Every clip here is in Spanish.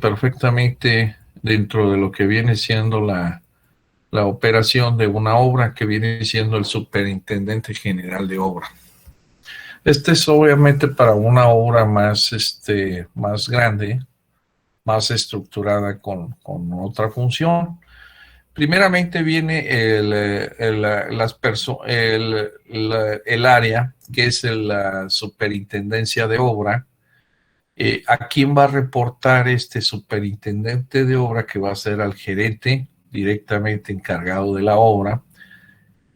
perfectamente dentro de lo que viene siendo la operación de una obra, que viene siendo el superintendente general de obra. Este es obviamente para una obra más, más grande, más estructurada con otra función. Primeramente viene el área, que es la superintendencia de obra. ¿A quién va a reportar este superintendente de obra? Que va a ser al gerente directamente encargado de la obra,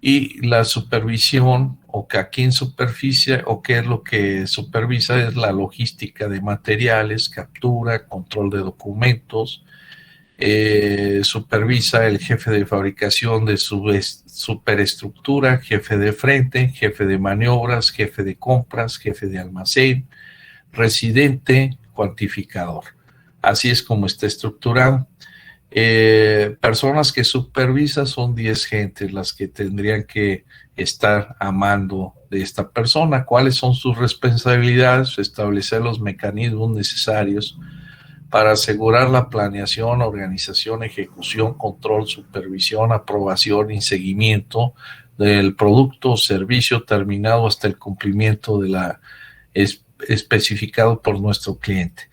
y la supervisión, o que a quién supervisa o qué es lo que supervisa, es la logística de materiales, captura, control de documentos. Supervisa el jefe de fabricación de su superestructura, jefe de frente, jefe de maniobras, jefe de compras, jefe de almacén, residente, cuantificador. Así es como está estructurado. Personas que supervisa son 10 gentes las que tendrían que estar a mando de esta persona. ¿Cuáles son sus responsabilidades? Establecer los mecanismos necesarios para asegurar la planeación, organización, ejecución, control, supervisión, aprobación y seguimiento del producto o servicio terminado hasta el cumplimiento de la especificado por nuestro cliente.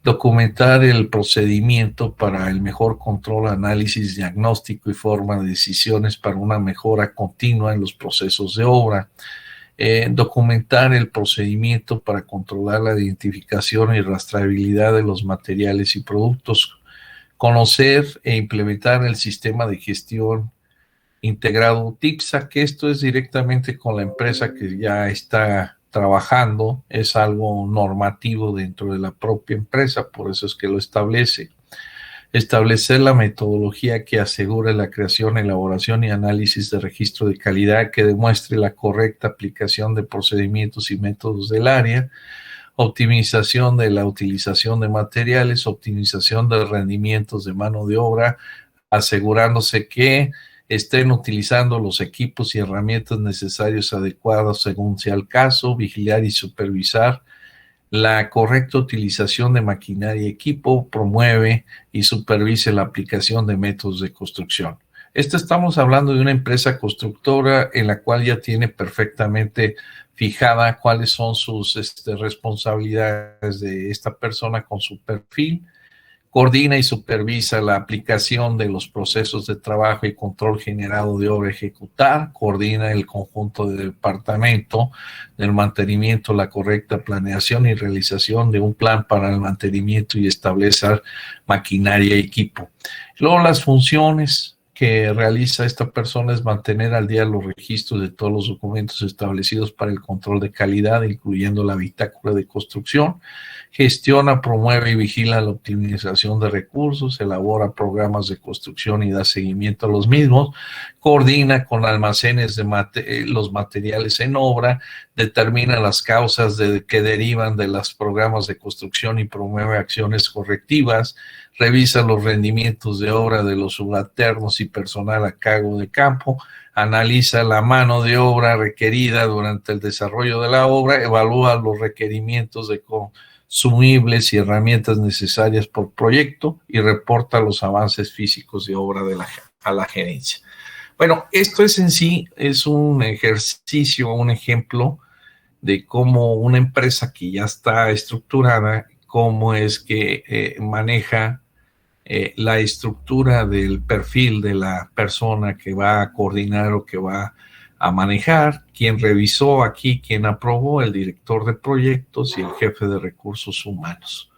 Documentar el procedimiento para el mejor control, análisis, diagnóstico y forma de decisiones para una mejora continua en los procesos de obra. Documentar el procedimiento para controlar la identificación y rastreabilidad de los materiales y productos. Conocer e implementar el sistema de gestión integrado TIPSA, que esto es directamente con la empresa que ya está trabajando, es algo normativo dentro de la propia empresa, por eso es que lo establece. Establecer la metodología que asegure la creación, elaboración y análisis de registro de calidad que demuestre la correcta aplicación de procedimientos y métodos del área. Optimización de la utilización de materiales, optimización de rendimientos de mano de obra, asegurándose que estén utilizando los equipos y herramientas necesarios adecuados según sea el caso. Vigilar y supervisar la correcta utilización de maquinaria y equipo. Promueve y supervise la aplicación de métodos de construcción. Estamos hablando de una empresa constructora en la cual ya tiene perfectamente fijada cuáles son sus responsabilidades de esta persona con su perfil. Coordina y supervisa la aplicación de los procesos de trabajo y control generado de obra a ejecutar. Coordina el conjunto de departamento del mantenimiento, la correcta planeación y realización de un plan para el mantenimiento y establecer maquinaria y equipo. Luego, las funciones que realiza esta persona es mantener al día los registros de todos los documentos establecidos para el control de calidad, incluyendo la bitácora de construcción. Gestiona, promueve y vigila la optimización de recursos, elabora programas de construcción y da seguimiento a los mismos, coordina con almacenes de los materiales en obra, determina las causas que derivan de los programas de construcción y promueve acciones correctivas, revisa los rendimientos de obra de los subalternos y personal a cargo de campo, analiza la mano de obra requerida durante el desarrollo de la obra, evalúa los requerimientos de consumibles y herramientas necesarias por proyecto y reporta los avances físicos de obra a la gerencia. Bueno, esto es en sí, es un ejercicio, un ejemplo de cómo una empresa que ya está estructurada, cómo es que maneja la estructura del perfil de la persona que va a coordinar o que va a manejar, quién revisó aquí, quién aprobó, el director de proyectos y el jefe de recursos humanos.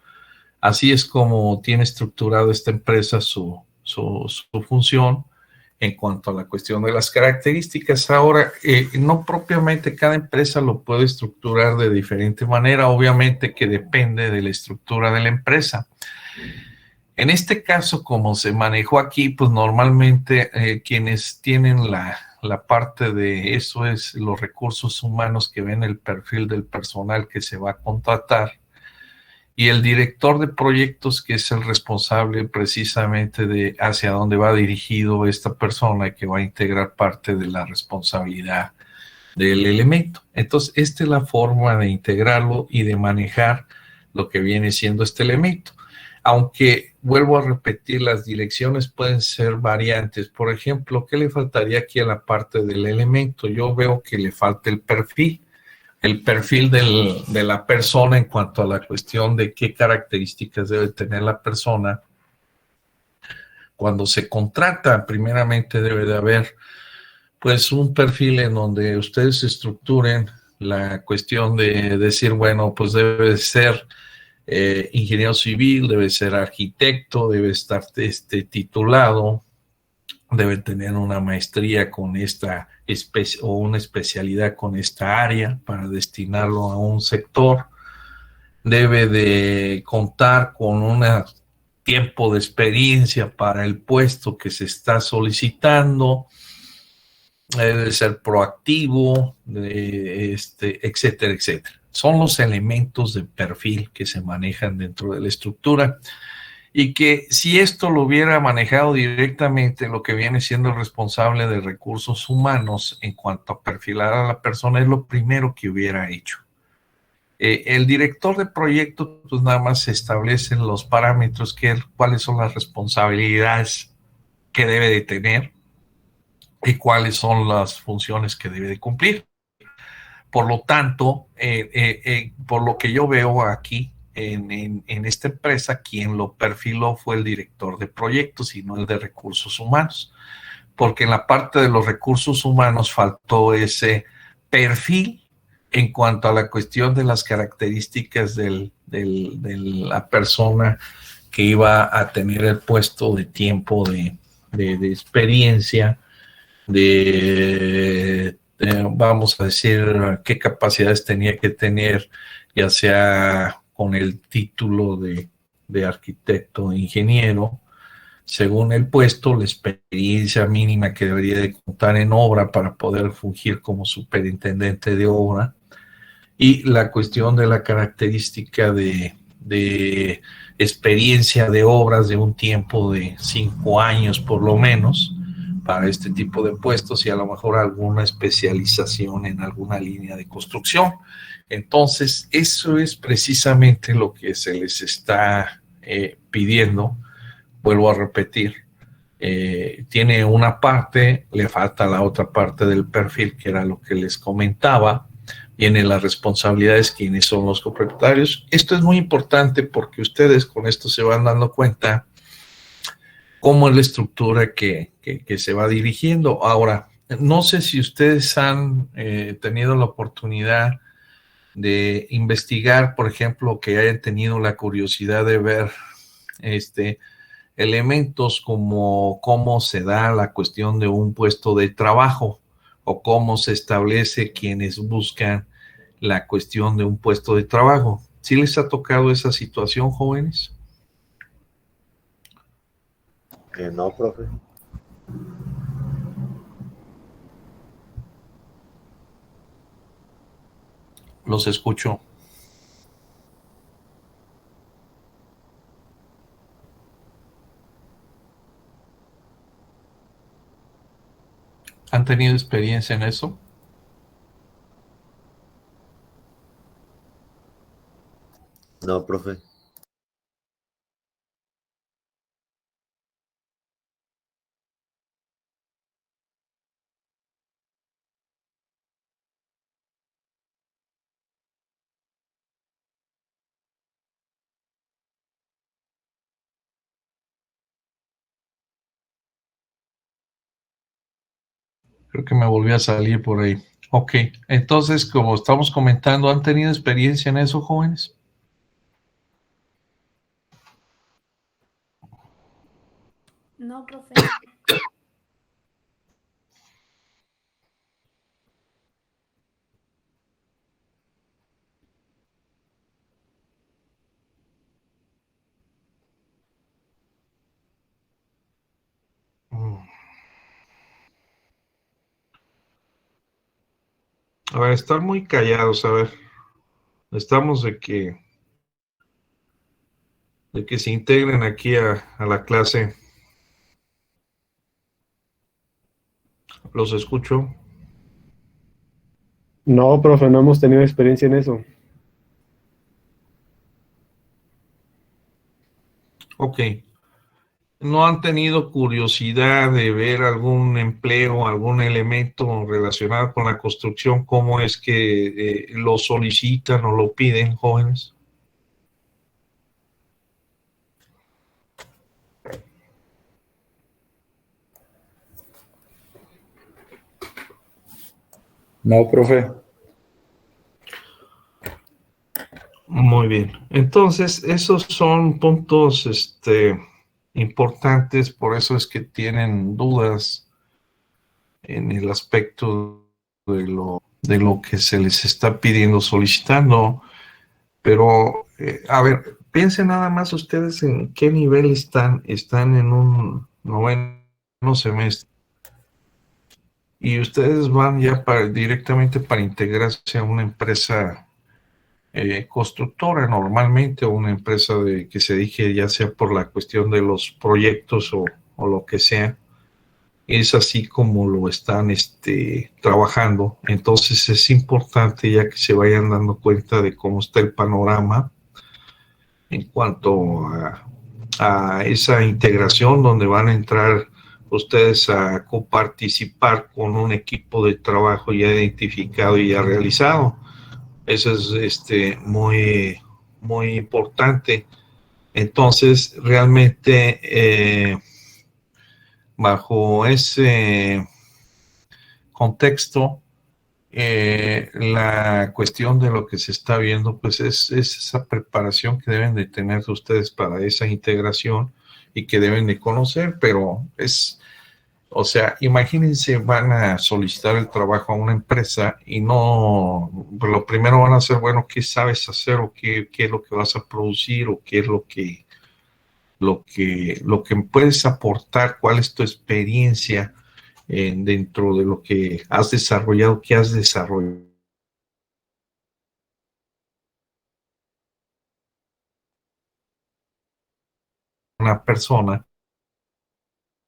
Así es como tiene estructurado esta empresa su función en cuanto a la cuestión de las características. Ahora, no propiamente cada empresa lo puede estructurar de diferente manera, obviamente que depende de la estructura de la empresa. En este caso, como se manejó aquí, pues normalmente quienes tienen la parte de eso es los recursos humanos, que ven el perfil del personal que se va a contratar, y el director de proyectos, que es el responsable precisamente de hacia dónde va dirigido esta persona y que va a integrar parte de la responsabilidad del elemento. Entonces, esta es la forma de integrarlo y de manejar lo que viene siendo este elemento. aunque vuelvo a repetir, las direcciones pueden ser variantes. Por ejemplo, ¿qué le faltaría aquí a la parte del elemento? Yo veo que le falta el perfil de la persona en cuanto a la cuestión de qué características debe tener la persona. Cuando se contrata, primeramente debe de haber pues un perfil en donde ustedes estructuren la cuestión de decir, bueno, pues debe de ser ingeniero civil, debe ser arquitecto, debe estar titulado, debe tener una maestría con esta especie o una especialidad con esta área para destinarlo a un sector, debe de contar con un tiempo de experiencia para el puesto que se está solicitando, debe ser proactivo, etcétera, etcétera. Son los elementos de perfil que se manejan dentro de la estructura y que si esto lo hubiera manejado directamente lo que viene siendo el responsable de recursos humanos en cuanto a perfilar a la persona es lo primero que hubiera hecho. El director de proyecto pues nada más se establecen los parámetros, cuáles son las responsabilidades que debe de tener y cuáles son las funciones que debe de cumplir. Por lo tanto, por lo que yo veo aquí en esta empresa, quien lo perfiló fue el director de proyectos y no el de recursos humanos, porque en la parte de los recursos humanos faltó ese perfil en cuanto a la cuestión de las características de la persona que iba a tener el puesto de tiempo de experiencia, vamos a decir, qué capacidades tenía que tener, ya sea con el título de arquitecto o ingeniero, según el puesto, la experiencia mínima que debería de contar en obra para poder fungir como superintendente de obra, y la cuestión de la característica de experiencia de obras de un tiempo de 5 años por lo menos para este tipo de puestos y a lo mejor alguna especialización en alguna línea de construcción. Entonces, eso es precisamente lo que se les está pidiendo. Vuelvo a repetir, tiene una parte, le falta la otra parte del perfil, que era lo que les comentaba. Vienen las responsabilidades, quiénes son los copropietarios. Esto es muy importante porque ustedes con esto se van dando cuenta cómo es la estructura que se va dirigiendo. Ahora, no sé si ustedes han tenido la oportunidad de investigar, por ejemplo, que hayan tenido la curiosidad de ver elementos como cómo se da la cuestión de un puesto de trabajo o cómo se establece quienes buscan la cuestión de un puesto de trabajo. ¿Sí les ha tocado esa situación, jóvenes? No, profe. Los escucho. ¿Han tenido experiencia en eso? No, profe. Creo que me volví a salir por ahí. Ok, entonces, como estamos comentando, ¿han tenido experiencia en eso, jóvenes? No, profe. A ver, estar muy callados, a ver. Estamos de que se integren aquí a la clase. Los escucho. No, profe, no hemos tenido experiencia en eso. Ok. ¿No han tenido curiosidad de ver algún empleo, algún elemento relacionado con la construcción? ¿Cómo es que lo solicitan o lo piden, jóvenes? No, profe. Muy bien. Entonces, esos son puntos importantes, por eso es que tienen dudas en el aspecto de lo que se les está pidiendo, solicitando. Pero, a ver, piensen nada más ustedes en qué nivel están. Están en un noveno semestre y ustedes van ya directamente para integrarse a una empresa constructora normalmente, o una empresa que se dedique ya sea por la cuestión de los proyectos o lo que sea. Es así como lo están trabajando. Entonces es importante ya que se vayan dando cuenta de cómo está el panorama en cuanto a esa integración donde van a entrar ustedes a coparticipar con un equipo de trabajo ya identificado y ya realizado. Eso es muy importante. Entonces, realmente, bajo ese contexto, la cuestión de lo que se está viendo, pues es esa preparación que deben de tener ustedes para esa integración y que deben de conocer, pero o sea, imagínense, van a solicitar el trabajo a una empresa y no, pues lo primero van a hacer, bueno, ¿qué sabes hacer o qué es lo que vas a producir o qué es lo que puedes aportar, cuál es tu experiencia dentro de lo que has desarrollado, qué has desarrollado una persona,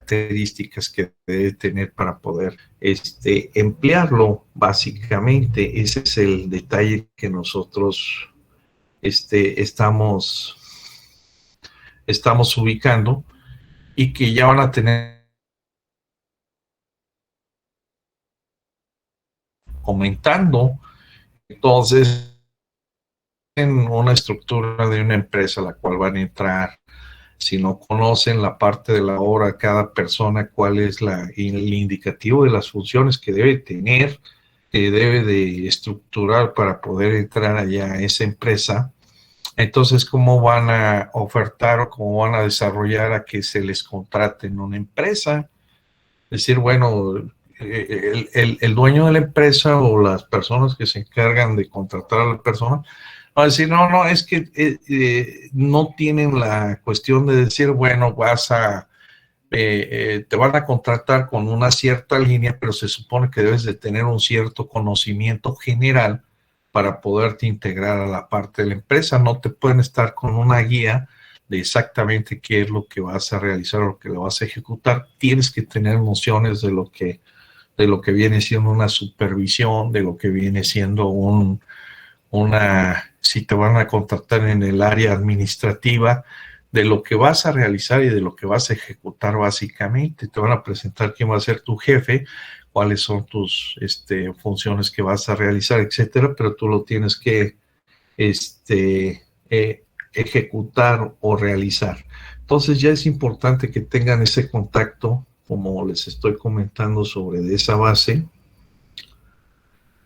características que debe tener para poder emplearlo. Básicamente, ese es el detalle que nosotros estamos ubicando y que ya van a tener comentando. Entonces, en una estructura de una empresa a la cual van a entrar, si no conocen la parte de la obra, cada persona, cuál es el indicativo de las funciones que debe tener, que debe de estructurar para poder entrar allá a esa empresa. Entonces, ¿cómo van a ofertar o cómo van a desarrollar a que se les contrate en una empresa? Es decir, bueno, el dueño de la empresa o las personas que se encargan de contratar a la persona van a decir, no, no, es que no tienen la cuestión de decir, bueno, te van a contratar con una cierta línea, pero se supone que debes de tener un cierto conocimiento general para poderte integrar a la parte de la empresa. No te pueden estar con una guía de exactamente qué es lo que vas a realizar o lo que lo vas a ejecutar. Tienes que tener nociones de lo que viene siendo una supervisión, de lo que viene siendo si te van a contratar en el área administrativa, de lo que vas a realizar y de lo que vas a ejecutar básicamente. Te van a presentar quién va a ser tu jefe, cuáles son tus funciones que vas a realizar, etcétera, pero tú lo tienes que ejecutar o realizar. Entonces ya es importante que tengan ese contacto, como les estoy comentando, sobre de esa base,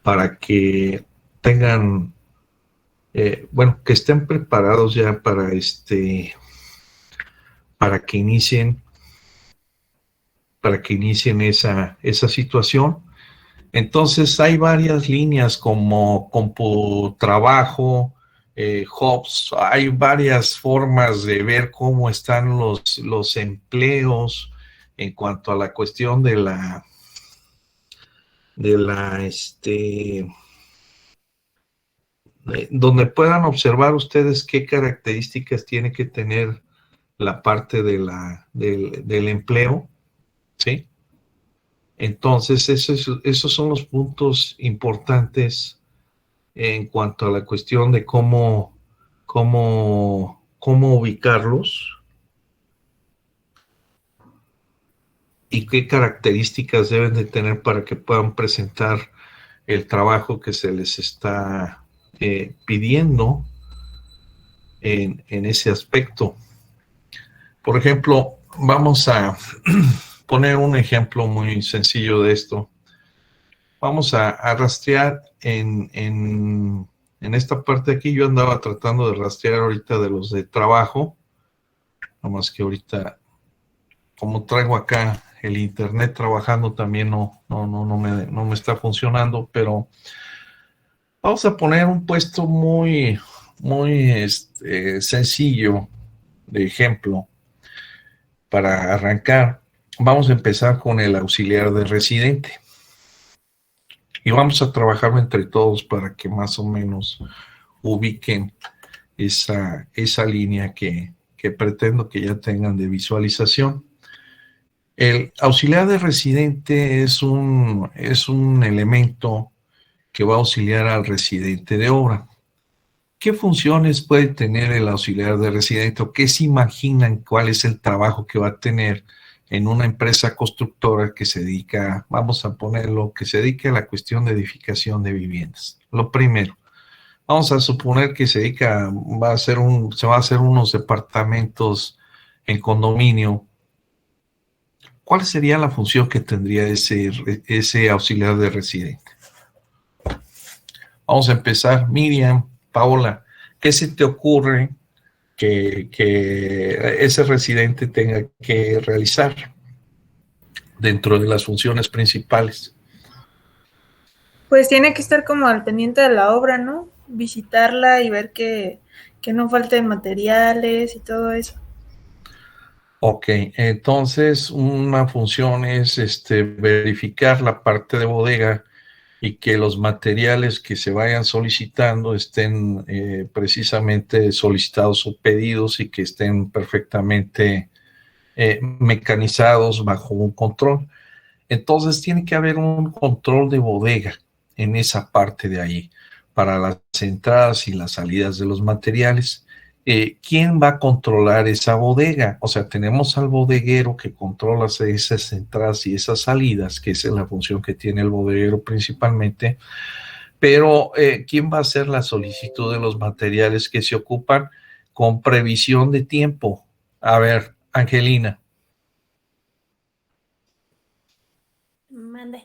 para que tengan, bueno, que estén preparados ya para que inicien, esa situación. Entonces hay varias líneas como CompuTrabajo, Jobs, hay varias formas de ver cómo están los empleos en cuanto a la cuestión donde puedan observar ustedes qué características tiene que tener la parte del empleo, ¿sí? Entonces, esos son los puntos importantes en cuanto a la cuestión de cómo ubicarlos y qué características deben de tener para que puedan presentar el trabajo que se les está pidiendo en ese aspecto. Por ejemplo, vamos a poner un ejemplo muy sencillo de esto. Vamos a rastrear en esta parte de aquí. Yo andaba tratando de rastrear ahorita de los de trabajo, nomás que ahorita, como traigo acá el internet trabajando, también no me está funcionando, pero vamos a poner un puesto muy sencillo de ejemplo para arrancar. Vamos a empezar con el auxiliar de residente y vamos a trabajar entre todos para que más o menos ubiquen esa línea que pretendo que ya tengan de visualización. El auxiliar de residente es un elemento que va a auxiliar al residente de obra. ¿Qué funciones puede tener el auxiliar de residente o qué se imaginan cuál es el trabajo que va a tener en una empresa constructora que se dedica, vamos a ponerlo, que se dedique a la cuestión de edificación de viviendas? Lo primero, vamos a suponer que se va a hacer unos departamentos en condominio. ¿Cuál sería la función que tendría ese auxiliar de residente? Vamos a empezar. Miriam, Paola, ¿qué se te ocurre que ese residente tenga que realizar dentro de las funciones principales? Pues tiene que estar como al pendiente de la obra, ¿no? Visitarla y ver que no falten materiales y todo eso. Ok, entonces una función es verificar la parte de bodega y que los materiales que se vayan solicitando estén precisamente solicitados o pedidos y que estén perfectamente mecanizados bajo un control. Entonces tiene que haber un control de bodega en esa parte de ahí para las entradas y las salidas de los materiales. ¿Quién va a controlar esa bodega? O sea, tenemos al bodeguero que controla esas entradas y esas salidas, que esa es la función que tiene el bodeguero principalmente, pero ¿quién va a hacer la solicitud de los materiales que se ocupan con previsión de tiempo? A ver, Angelina. Mande,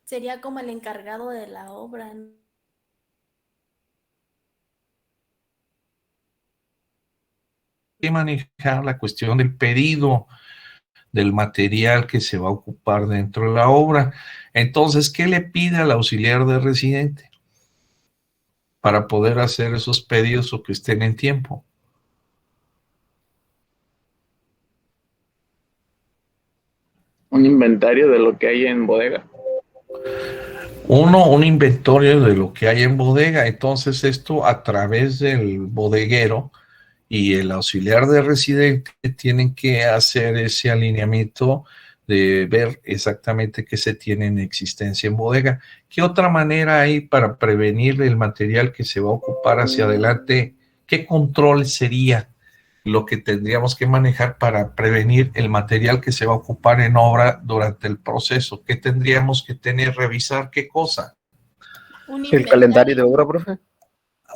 sería como el encargado de la obra, ¿no? Que manejar la cuestión del pedido del material que se va a ocupar dentro de la obra. Entonces, ¿qué le pide al auxiliar de residente para poder hacer esos pedidos o que estén en tiempo? Un inventario de lo que hay en bodega. Un inventario de lo que hay en bodega. Entonces, esto a través del bodeguero y el auxiliar de residente tienen que hacer ese alineamiento de ver exactamente qué se tiene en existencia en bodega. ¿Qué otra manera hay para prevenir el material que se va a ocupar hacia adelante? ¿Qué control sería lo que tendríamos que manejar para prevenir el material que se va a ocupar en obra durante el proceso? ¿Qué tendríamos que tener, revisar qué cosa? El calendario de obra, profe.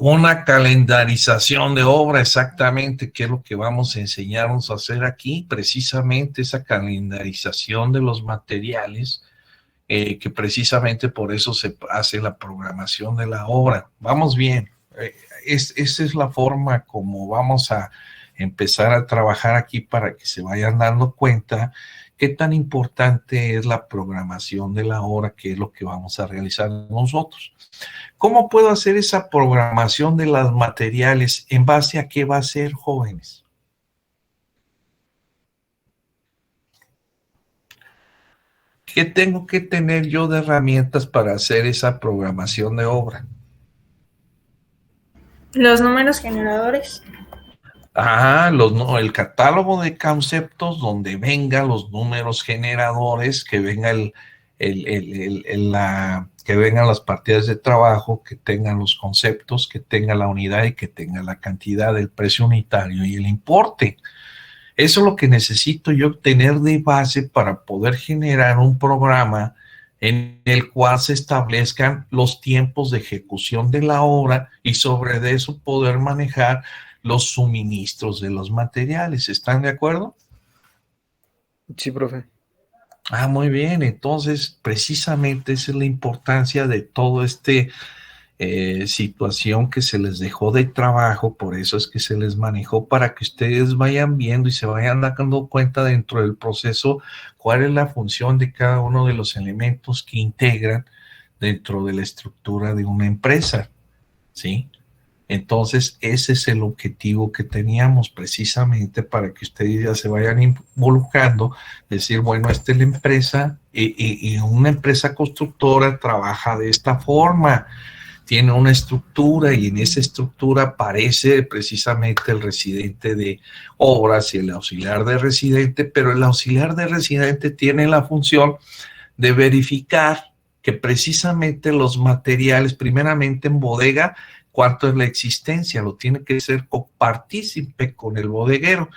Una calendarización de obra, exactamente, que es lo que vamos a enseñarnos a hacer aquí, precisamente esa calendarización de los materiales, que precisamente por eso se hace la programación de la obra. Vamos bien, esa es la forma como vamos a empezar a trabajar aquí para que se vayan dando cuenta qué tan importante es la programación de la obra, que es lo que vamos a realizar nosotros. ¿Cómo puedo hacer esa programación de los materiales? ¿En base a qué va a ser, jóvenes? ¿Qué tengo que tener yo de herramientas para hacer esa programación de obra? Los números generadores. El catálogo de conceptos donde vengan los números generadores, que venga que vengan las partidas de trabajo, que tengan los conceptos, que tenga la unidad y que tenga la cantidad del precio unitario y el importe. Eso es lo que necesito yo tener de base para poder generar un programa en el cual se establezcan los tiempos de ejecución de la obra y sobre eso poder manejar los suministros de los materiales. ¿Están de acuerdo? Sí, profe. Ah, muy bien. Entonces, precisamente esa es la importancia de todo este situación que se les dejó de trabajo, por eso es que se les manejó para que ustedes vayan viendo y se vayan dando cuenta dentro del proceso cuál es la función de cada uno de los elementos que integran dentro de la estructura de una empresa, ¿sí? Entonces, ese es el objetivo que teníamos precisamente para que ustedes ya se vayan involucrando, decir, bueno, esta es la empresa y una empresa constructora trabaja de esta forma, tiene una estructura y en esa estructura aparece precisamente el residente de obras y el auxiliar de residente, pero el auxiliar de residente tiene la función de verificar que precisamente los materiales, primeramente en bodega, cuánto es la existencia, lo tiene que ser copartícipe con el bodeguero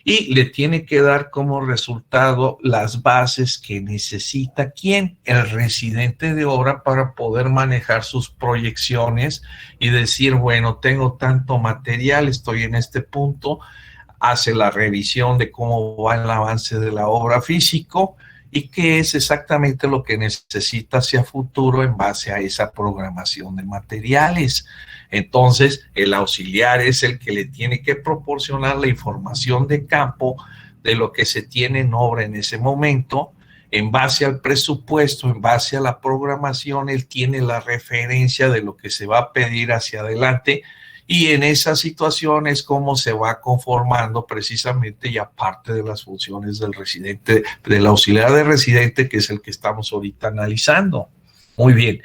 y le tiene que dar como resultado las bases que necesita ¿quién? El residente de obra para poder manejar sus proyecciones y decir, bueno, tengo tanto material, estoy en este punto, hace la revisión de cómo va el avance de la obra físico y qué es exactamente lo que necesita hacia futuro en base a esa programación de materiales. Entonces, el auxiliar es el que le tiene que proporcionar la información de campo de lo que se tiene en obra en ese momento. En base al presupuesto, en base a la programación, él tiene la referencia de lo que se va a pedir hacia adelante y en esa situación es como se va conformando precisamente ya parte de las funciones del residente, del auxiliar de residente, que es el que estamos ahorita analizando. Muy bien.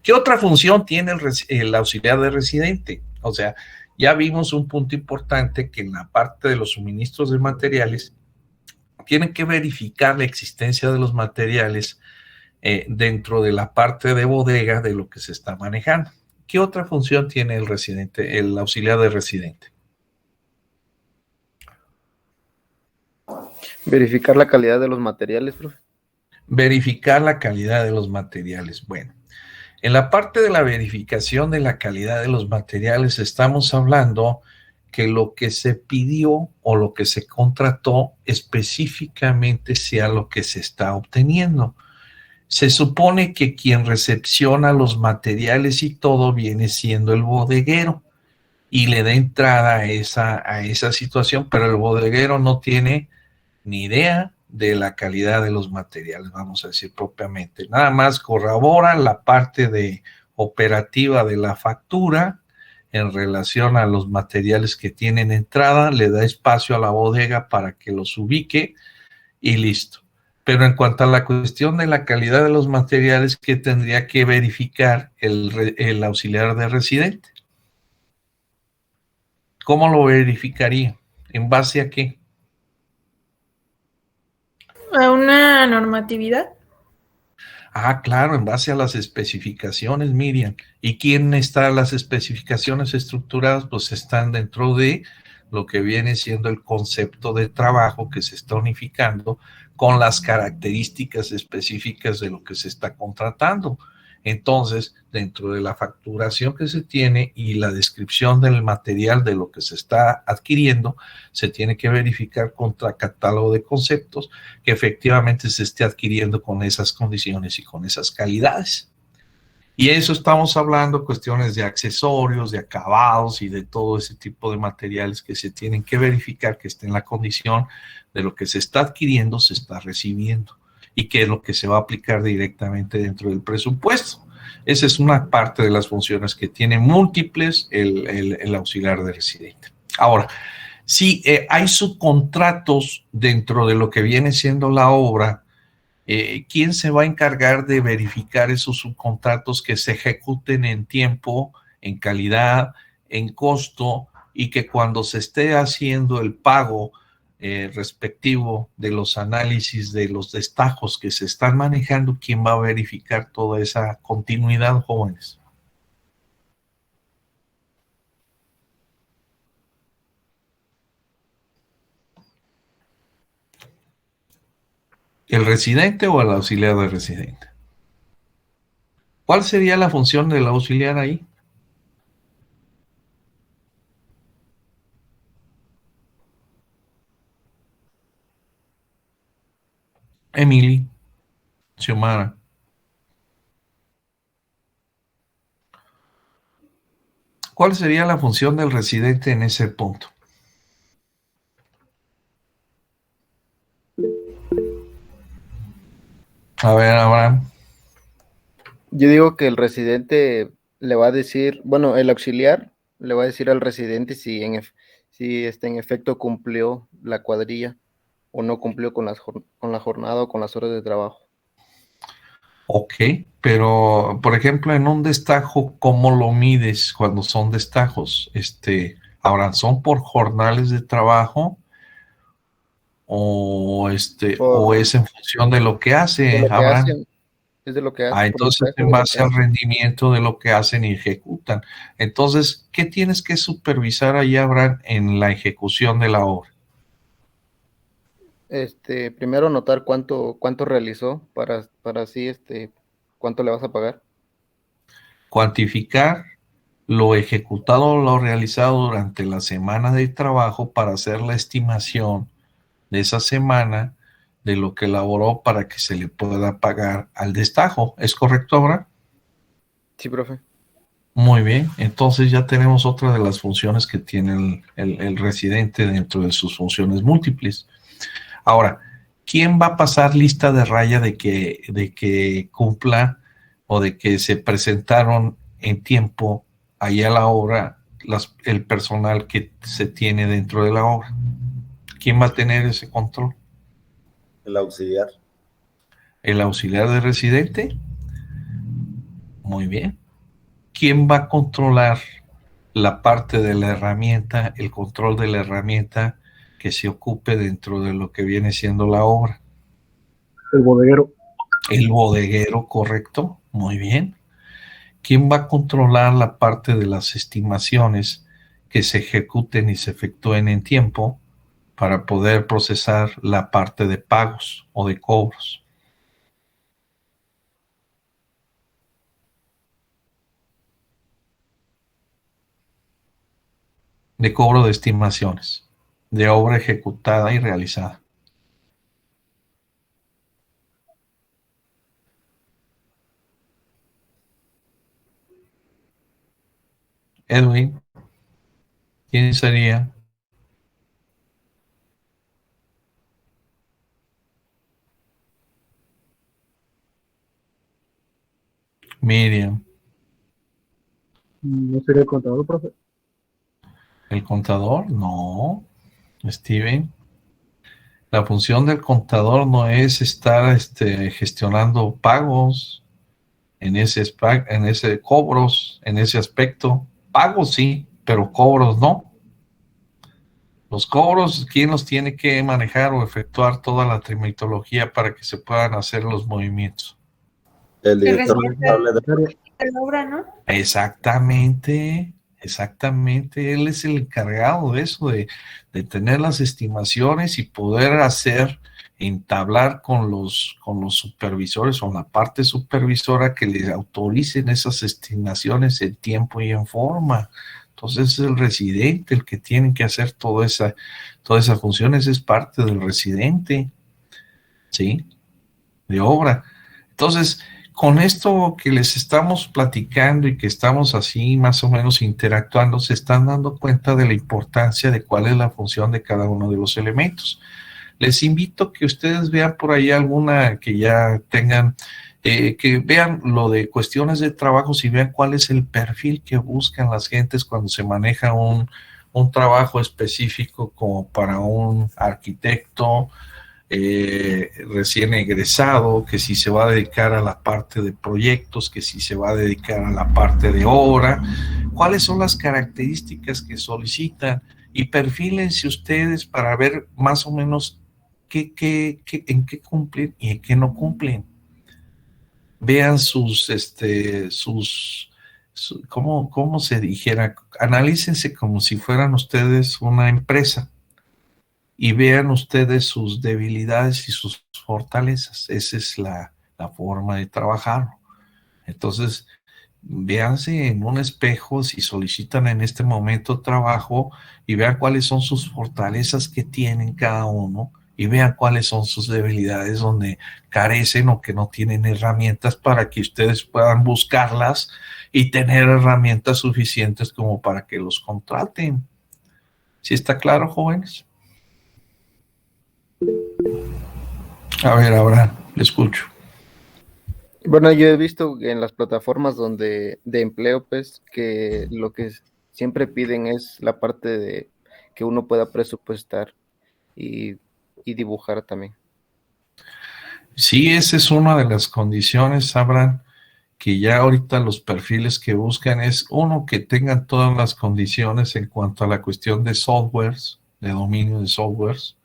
¿Qué otra función tiene el auxiliar de residente? O sea, ya vimos un punto importante que en la parte de los suministros de materiales tienen que verificar la existencia de los materiales dentro de la parte de bodega de lo que se está manejando. ¿Qué otra función tiene el residente, el auxiliar de residente? Verificar la calidad de los materiales, profe. Verificar la calidad de los materiales. Bueno, en la parte de la verificación de la calidad de los materiales estamos hablando que lo que se pidió o lo que se contrató específicamente sea lo que se está obteniendo. Se supone que quien recepciona los materiales y todo viene siendo el bodeguero y le da entrada a esa situación, pero el bodeguero no tiene ni idea de la calidad de los materiales, vamos a decir propiamente. Nada más corrobora la parte de operativa de la factura en relación a los materiales que tienen entrada, le da espacio a la bodega para que los ubique y listo. Pero en cuanto a la cuestión de la calidad de los materiales, ¿qué tendría que verificar el auxiliar de residente? ¿Cómo lo verificaría? ¿En base a qué? A una normatividad. Ah, claro, en base a las especificaciones, Miriam. ¿Y quién está las especificaciones estructuradas? Pues están dentro de lo que viene siendo el concepto de trabajo que se está unificando con las características específicas de lo que se está contratando. Entonces, dentro de la facturación que se tiene y la descripción del material de lo que se está adquiriendo, se tiene que verificar contra catálogo de conceptos que efectivamente se esté adquiriendo con esas condiciones y con esas calidades. Y eso estamos hablando cuestiones de accesorios, de acabados y de todo ese tipo de materiales que se tienen que verificar que esté en la condición de lo que se está adquiriendo, se está recibiendo y que es lo que se va a aplicar directamente dentro del presupuesto. Esa es una parte de las funciones que tiene múltiples el auxiliar de residente. Ahora, si hay subcontratos dentro de lo que viene siendo la obra, ¿quién se va a encargar de verificar esos subcontratos que se ejecuten en tiempo, en calidad, en costo y que cuando se esté haciendo el pago respectivo de los análisis de los destajos que se están manejando, quién va a verificar toda esa continuidad, jóvenes? ¿El residente o el auxiliar de residente? ¿Cuál sería la función del auxiliar ahí? Emily, Xiomara. ¿Cuál sería la función del residente en ese punto? A ver, Abraham. Yo digo que el residente le va a decir, bueno, el auxiliar le va a decir al residente si en efecto cumplió la cuadrilla o no cumplió con con la jornada o con las horas de trabajo. Ok, pero por ejemplo, en un destajo, ¿cómo lo mides cuando son destajos? Ahora, ¿son por jornales de trabajo o o Por es en función de lo que de hace, lo que Abraham? hacen, es de lo que hacen, por Entonces, destajo en de lo que base al hacen. rendimiento de lo que hacen y ejecutan. Entonces, ¿qué tienes que supervisar ahí, Abraham, en la ejecución de la obra? Primero notar cuánto realizó para así, cuánto le vas a pagar. Cuantificar lo ejecutado o lo realizado durante la semana de trabajo para hacer la estimación de esa semana de lo que elaboró para que se le pueda pagar al destajo. ¿Es correcto, Abraham? Sí, profe. Muy bien, entonces ya tenemos otra de las funciones que tiene el residente dentro de sus funciones múltiples. Ahora, ¿quién va a pasar lista de raya de que cumpla o de que se presentaron en tiempo ahí a la obra el personal que se tiene dentro de la obra? ¿Quién va a tener ese control? El auxiliar. ¿El auxiliar de residente? Muy bien. ¿Quién va a controlar la parte de la herramienta, el control de la herramienta que se ocupe dentro de lo que viene siendo la obra? El bodeguero. El bodeguero, correcto. Muy bien. ¿Quién va a controlar la parte de las estimaciones que se ejecuten y se efectúen en tiempo para poder procesar la parte de pagos o de cobros? De cobro de estimaciones, de obra ejecutada y realizada. Edwin, ¿quién sería? Miriam, ¿No sería el contador, profe? ¿el contador? No. Steven, la función del contador no es estar gestionando pagos en ese cobros, en ese aspecto. Pagos sí, pero cobros no. Los cobros, ¿quién los tiene que manejar o efectuar toda la trimetodología para que se puedan hacer los movimientos? El El director residente contable de la obra, ¿no? Exactamente, exactamente. Él es el encargado de eso, de tener las estimaciones y poder entablar con con los supervisores o la parte supervisora que les autoricen esas estimaciones en tiempo y en forma. Entonces es el residente el que tiene que hacer todas esas funciones, es parte del residente, ¿sí? De obra. Entonces, con esto que les estamos platicando y que estamos así más o menos interactuando, se están dando cuenta de la importancia de cuál es la función de cada uno de los elementos. Les invito a que ustedes vean por ahí alguna que ya tengan, que vean lo de cuestiones de trabajo y vean cuál es el perfil que buscan las gentes cuando se maneja un trabajo específico como para un arquitecto, recién egresado, que si se va a dedicar a la parte de proyectos, que si se va a dedicar a la parte de obra, cuáles son las características que solicitan y perfílense ustedes para ver más o menos en qué cumplen y en qué no cumplen. Vean ¿cómo se dijera? Analícense como si fueran ustedes una empresa y vean ustedes sus debilidades y sus fortalezas. Esa es la forma de trabajar. Entonces, véanse en un espejo si solicitan en este momento trabajo y vean cuáles son sus fortalezas que tienen cada uno y vean cuáles son sus debilidades donde carecen o que no tienen herramientas para que ustedes puedan buscarlas y tener herramientas suficientes como para que los contraten. ¿Sí está claro, jóvenes? A ver, ahora le escucho. Bueno, yo he visto en las plataformas de empleo, pues, que lo que siempre piden es la parte de que uno pueda presupuestar y dibujar también. Sí, esa es una de las condiciones, sabrán que ya ahorita los perfiles que buscan es uno que tengan todas las condiciones en cuanto a la cuestión de softwares, de dominio de softwares,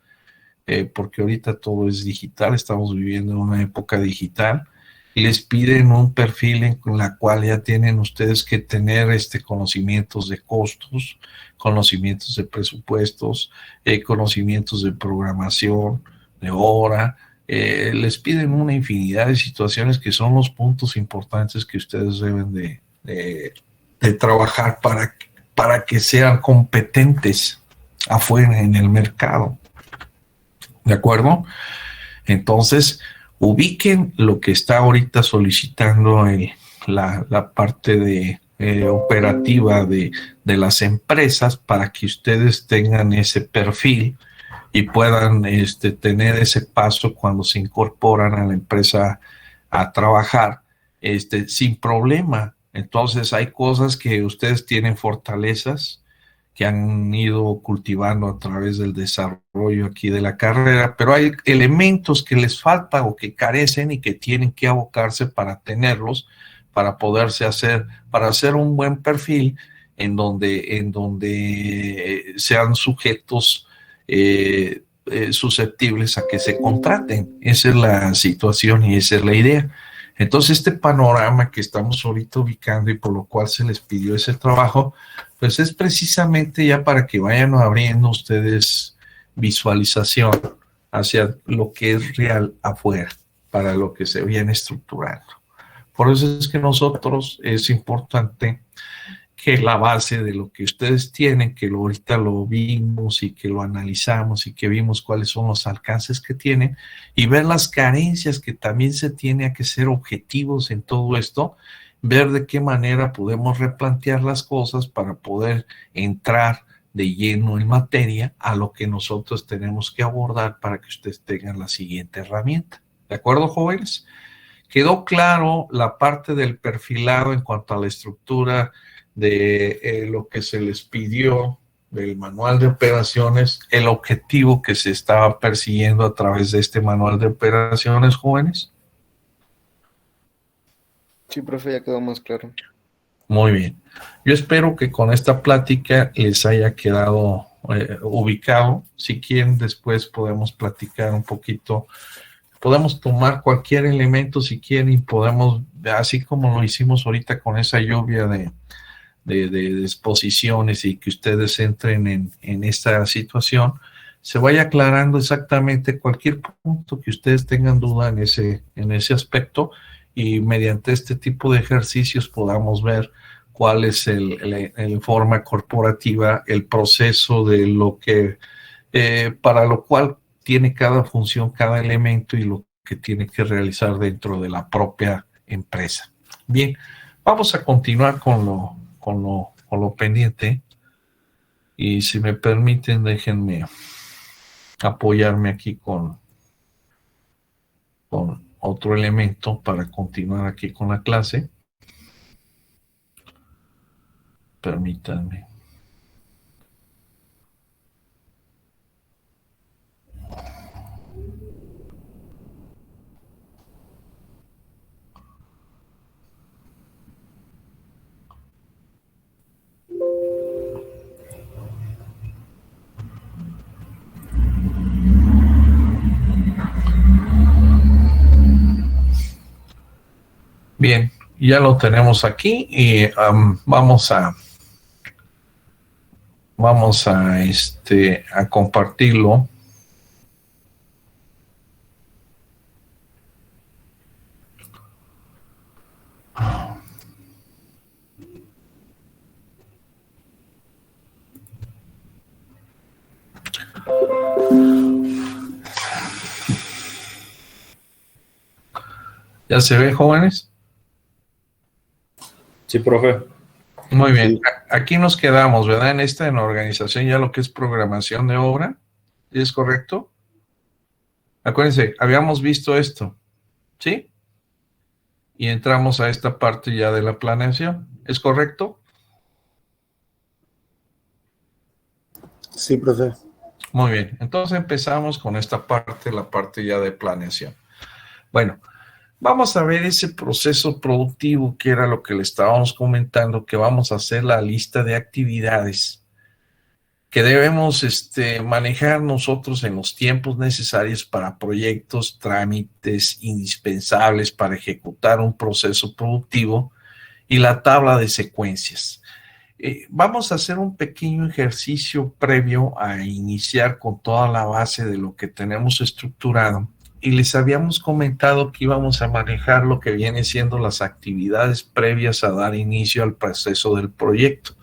porque ahorita todo es digital, estamos viviendo en una época digital, y les piden un perfil en la cual ya tienen ustedes que tener conocimientos de costos, conocimientos de presupuestos, conocimientos de programación, de hora. Les piden una infinidad de situaciones que son los puntos importantes que ustedes deben de trabajar para que sean competentes afuera en el mercado. ¿De acuerdo? Entonces, ubiquen lo que está ahorita solicitando la parte de operativa de las empresas para que ustedes tengan ese perfil y puedan tener ese paso cuando se incorporan a la empresa a trabajar sin problema. Entonces hay cosas que ustedes tienen fortalezas que han ido cultivando a través del desarrollo aquí de la carrera, pero hay elementos que les faltan o que carecen y que tienen que abocarse para tenerlos, para poderse hacer, para hacer un buen perfil en donde sean sujetos susceptibles a que se contraten. Esa es la situación y esa es la idea. Entonces, este panorama que estamos ahorita ubicando y por lo cual se les pidió ese trabajo, pues es precisamente ya para que vayan abriendo ustedes visualización hacia lo que es real afuera, para lo que se viene estructurando. Por eso es que nosotros es importante que la base de lo que ustedes tienen, que ahorita lo vimos y que lo analizamos y que vimos cuáles son los alcances que tienen y ver las carencias que también se tiene a que ser objetivos en todo esto, ver de qué manera podemos replantear las cosas para poder entrar de lleno en materia a lo que nosotros tenemos que abordar para que ustedes tengan la siguiente herramienta. ¿De acuerdo, jóvenes? ¿Quedó claro la parte del perfilado en cuanto a la estructura de lo que se les pidió del manual de operaciones, el objetivo que se estaba persiguiendo a través de este manual de operaciones, jóvenes? Sí, profe, ya quedó más claro. Muy bien. Yo espero que con esta plática les haya quedado ubicado. Si quieren, después podemos platicar un poquito. Podemos tomar cualquier elemento si quieren y podemos, así como lo hicimos ahorita con esa lluvia de exposiciones y que ustedes entren en esta situación, se vaya aclarando exactamente cualquier punto que ustedes tengan duda en ese aspecto y mediante este tipo de ejercicios podamos ver cuál es la forma corporativa, el proceso de lo que, para lo cual tiene cada función, cada elemento y lo que tiene que realizar dentro de la propia empresa. Bien, vamos a continuar con lo pendiente y si me permiten déjenme apoyarme aquí con otro elemento para continuar aquí con la clase. Permítanme. Bien, ya lo tenemos aquí y vamos a compartirlo ¿Ya se ve, jóvenes? Sí, profe. Muy bien. Sí. Aquí nos quedamos, ¿verdad? En organización, ya lo que es programación de obra. ¿Es correcto? Acuérdense, habíamos visto esto, ¿sí? Y entramos a esta parte ya de la planeación. ¿Es correcto? Sí, profe. Muy bien. Entonces empezamos con esta parte, la parte ya de planeación. Bueno, vamos a ver ese proceso productivo que era lo que le estábamos comentando, que vamos a hacer la lista de actividades que debemos manejar nosotros en los tiempos necesarios para proyectos, trámites indispensables para ejecutar un proceso productivo y la tabla de secuencias. Vamos a hacer un pequeño ejercicio previo a iniciar con toda la base de lo que tenemos estructurado. Y les habíamos comentado que íbamos a manejar lo que viene siendo las actividades previas a dar inicio al proceso del proyecto.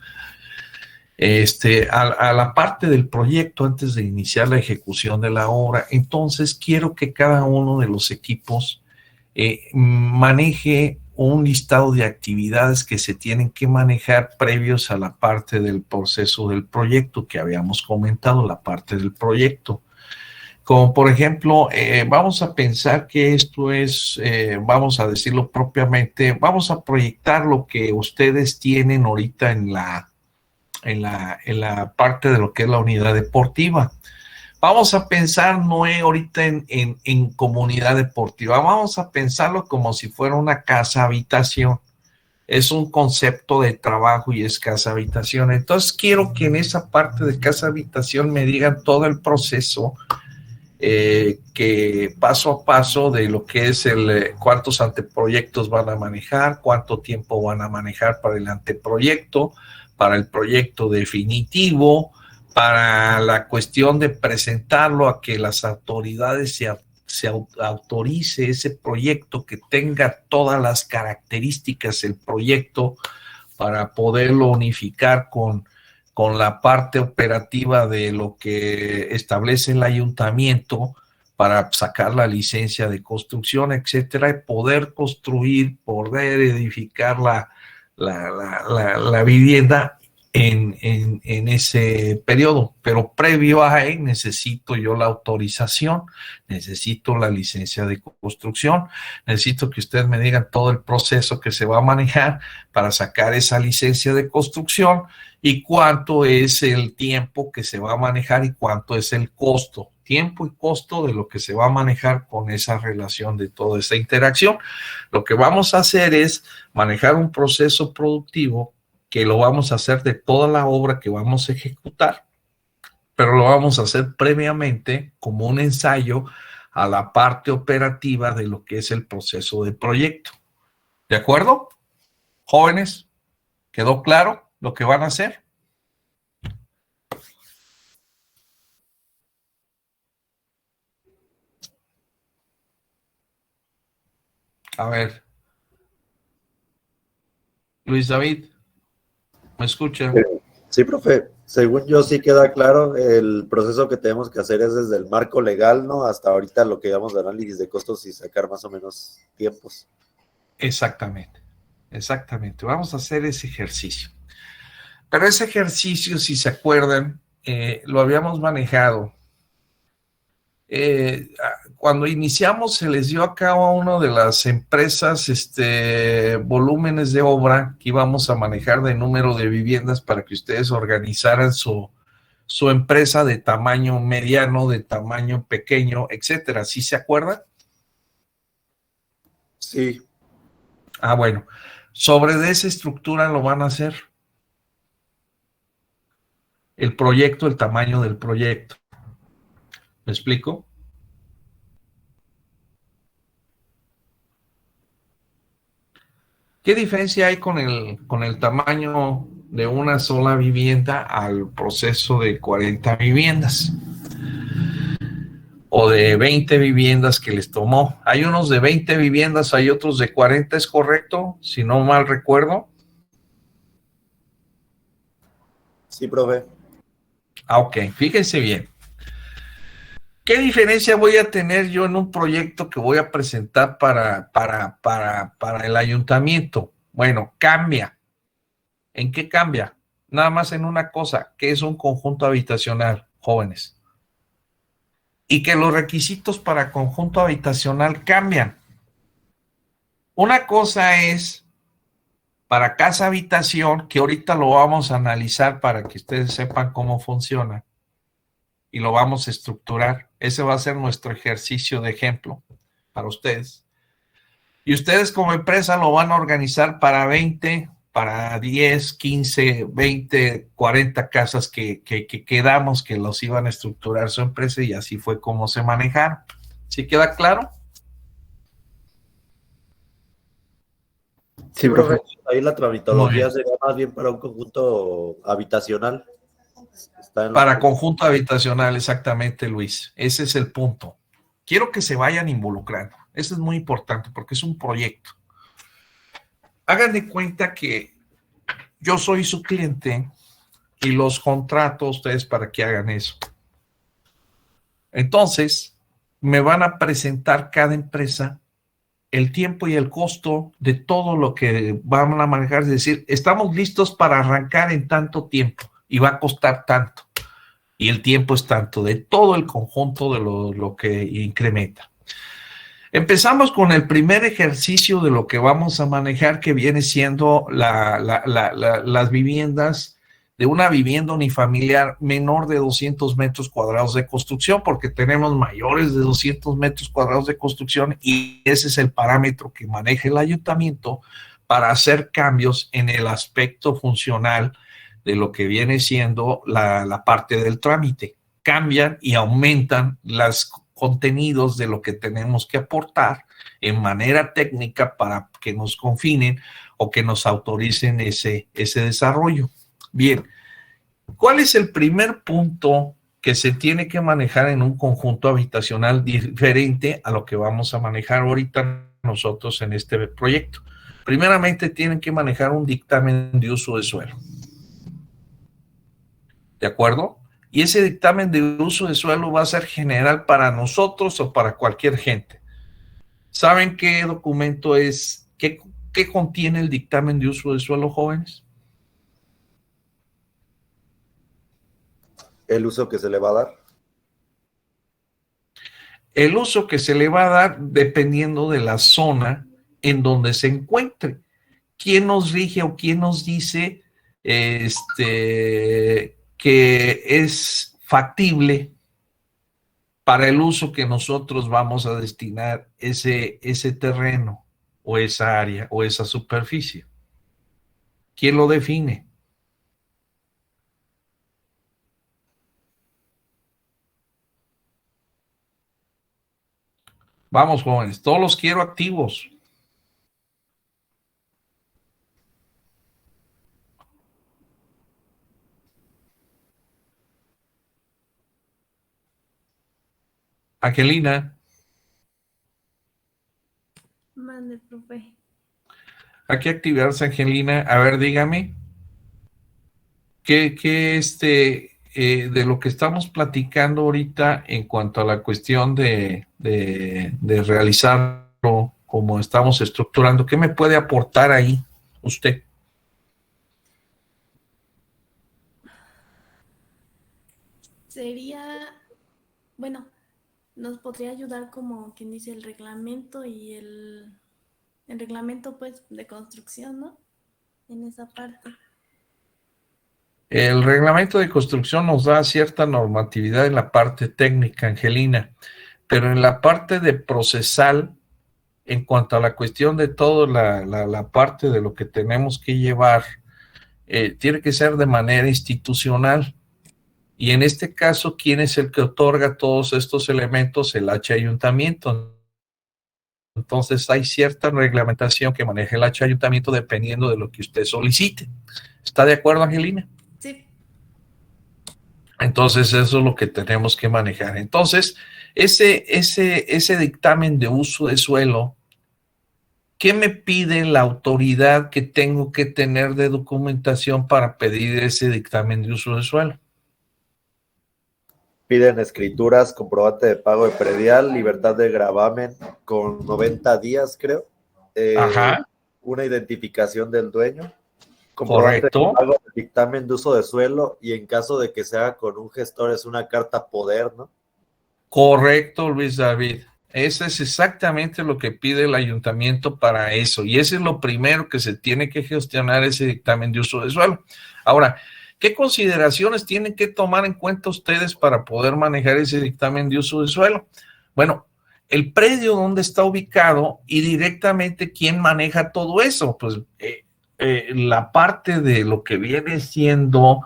A la parte del proyecto antes de iniciar la ejecución de la obra. Entonces quiero que cada uno de los equipos maneje un listado de actividades que se tienen que manejar previos a la parte del proceso del proyecto que habíamos comentado, la parte del proyecto. Como por ejemplo, vamos a pensar que esto es, vamos a decirlo propiamente, vamos a proyectar lo que ustedes tienen ahorita en la parte de lo que es la unidad deportiva. Vamos a pensar no ahorita en comunidad deportiva, vamos a pensarlo como si fuera una casa habitación. Es un concepto de trabajo y es casa habitación. Entonces quiero que en esa parte de casa habitación me digan todo el proceso, que paso a paso de lo que es cuántos anteproyectos van a manejar, cuánto tiempo van a manejar para el anteproyecto, para el proyecto definitivo, para la cuestión de presentarlo a que las autoridades se autorice ese proyecto, que tenga todas las características el proyecto para poderlo unificar con la parte operativa de lo que establece el ayuntamiento para sacar la licencia de construcción, etcétera, y poder construir, poder edificar la vivienda en ese periodo. Pero previo a él necesito yo la autorización, necesito la licencia de construcción, necesito que ustedes me digan todo el proceso que se va a manejar para sacar esa licencia de construcción y cuánto es el tiempo que se va a manejar y cuánto es el costo, tiempo y costo de lo que se va a manejar con esa relación de toda esa interacción. Lo que vamos a hacer es manejar un proceso productivo que lo vamos a hacer de toda la obra que vamos a ejecutar, pero lo vamos a hacer previamente como un ensayo a la parte operativa de lo que es el proceso de proyecto. ¿De acuerdo? Jóvenes, ¿quedó claro lo que van a hacer? A ver. Luis David, ¿me escucha? Sí, profe. Según yo sí queda claro, el proceso que tenemos que hacer es desde el marco legal, ¿no? Hasta ahorita lo que llamamos de análisis de costos y sacar más o menos tiempos. Exactamente, exactamente. Vamos a hacer ese ejercicio. Pero ese ejercicio, si se acuerdan, lo habíamos manejado. Cuando iniciamos se les dio a cada una de las empresas volúmenes de obra que íbamos a manejar de número de viviendas para que ustedes organizaran su empresa de tamaño mediano, de tamaño pequeño, etcétera. ¿Sí se acuerdan? Sí. Ah, bueno. Sobre de esa estructura lo van a hacer. El proyecto, el tamaño del proyecto. ¿Me explico? ¿Qué diferencia hay con el tamaño de una sola vivienda al proceso de 40 viviendas? O de 20 viviendas que les tomó. Hay unos de 20 viviendas, hay otros de 40, ¿es correcto? Si no mal recuerdo. Sí, profe. Ah, ok, fíjense bien. ¿Qué diferencia voy a tener yo en un proyecto que voy a presentar para el ayuntamiento? Bueno, cambia. ¿En qué cambia? Nada más en una cosa, que es un conjunto habitacional, jóvenes. Y que los requisitos para conjunto habitacional cambian. Una cosa es para casa habitación, que ahorita lo vamos a analizar para que ustedes sepan cómo funciona y lo vamos a estructurar. Ese va a ser nuestro ejercicio de ejemplo para ustedes. Y ustedes como empresa lo van a organizar para 20, para 10, 15, 20, 40 casas que quedamos que los iban a estructurar su empresa, y así fue como se manejaron. ¿Sí queda claro? Sí, profe. Ahí la Muy tramitología bien. sería más bien para un conjunto habitacional. Para conjunto habitacional, exactamente, Luis. Ese es el punto. Quiero que se vayan involucrando. Eso es muy importante porque es un proyecto. Hagan de cuenta que yo soy su cliente y los contrato a ustedes para que hagan eso. Entonces, me van a presentar cada empresa el tiempo y el costo de todo lo que van a manejar. Es decir, estamos listos para arrancar en tanto tiempo y va a costar tanto. Y el tiempo es tanto, de todo el conjunto de lo que incrementa. Empezamos con el primer ejercicio de lo que vamos a manejar, que viene siendo las viviendas de una vivienda unifamiliar menor de 200 metros cuadrados de construcción, porque tenemos mayores de 200 metros cuadrados de construcción y ese es el parámetro que maneja el ayuntamiento para hacer cambios en el aspecto funcional de lo que viene siendo la parte del trámite. Cambian y aumentan los contenidos de lo que tenemos que aportar en manera técnica para que nos confinen o que nos autoricen ese desarrollo. Bien, ¿cuál es el primer punto que se tiene que manejar en un conjunto habitacional diferente a lo que vamos a manejar ahorita nosotros en este proyecto? Primeramente tienen que manejar un dictamen de uso de suelo. ¿De acuerdo? Y ese dictamen de uso de suelo va a ser general para nosotros o para cualquier gente. ¿Saben qué documento es? ¿Qué contiene el dictamen de uso de suelo, jóvenes? El uso que se le va a dar. El uso que se le va a dar dependiendo de la zona en donde se encuentre. ¿Quién nos rige o quién nos dice que es factible para el uso que nosotros vamos a destinar ese terreno o esa área o esa superficie? ¿Quién lo define? Vamos, jóvenes, todos los quiero activos. Angelina. Mande, profe. ¿A qué actividades, Angelina? A ver, dígame. ¿Qué de lo que estamos platicando ahorita en cuanto a la cuestión de realizarlo, como estamos estructurando, qué me puede aportar ahí usted? Sería, bueno, nos podría ayudar como quien dice el reglamento y el reglamento pues de construcción, ¿no? En esa parte. El reglamento de construcción nos da cierta normatividad en la parte técnica, Angelina, pero en la parte de procesal, en cuanto a la cuestión de toda la parte de lo que tenemos que llevar, tiene que ser de manera institucional. Y en este caso, ¿quién es el que otorga todos estos elementos? El Ayuntamiento. Entonces hay cierta reglamentación que maneja el Ayuntamiento dependiendo de lo que usted solicite. ¿Está de acuerdo, Angelina? Sí. Entonces eso es lo que tenemos que manejar. Entonces, ese dictamen de uso de suelo, ¿qué me pide la autoridad que tengo que tener de documentación para pedir ese dictamen de uso de suelo? Piden escrituras, comprobante de pago de predial, libertad de gravamen con 90 días, creo. Ajá, Una identificación del dueño, comprobante de correcto. pago de dictamen de uso de suelo y en caso de que sea con un gestor es una carta poder, ¿no? Correcto, Luis David. Eso es exactamente lo que pide el ayuntamiento para eso. Y ese es lo primero que se tiene que gestionar, ese dictamen de uso de suelo. Ahora, ¿qué consideraciones tienen que tomar en cuenta ustedes para poder manejar ese dictamen de uso de suelo? Bueno, el predio donde está ubicado y directamente quién maneja todo eso. Pues la parte de lo que viene siendo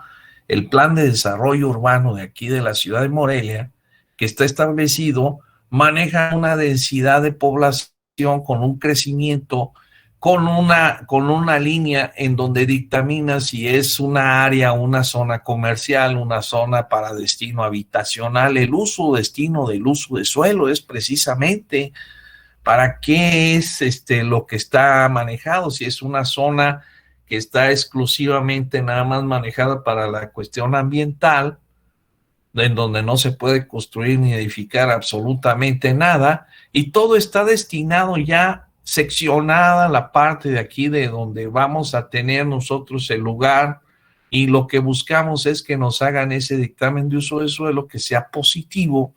el plan de desarrollo urbano de aquí de la ciudad de Morelia, que está establecido, maneja una densidad de población con un crecimiento, con una línea en donde dictamina si es una área, una zona comercial, una zona para destino habitacional. El uso destino del uso de suelo es precisamente para qué es lo que está manejado, si es una zona que está exclusivamente nada más manejada para la cuestión ambiental, en donde no se puede construir ni edificar absolutamente nada, y todo está destinado ya seccionada la parte de aquí de donde vamos a tener nosotros el lugar, y lo que buscamos es que nos hagan ese dictamen de uso de suelo que sea positivo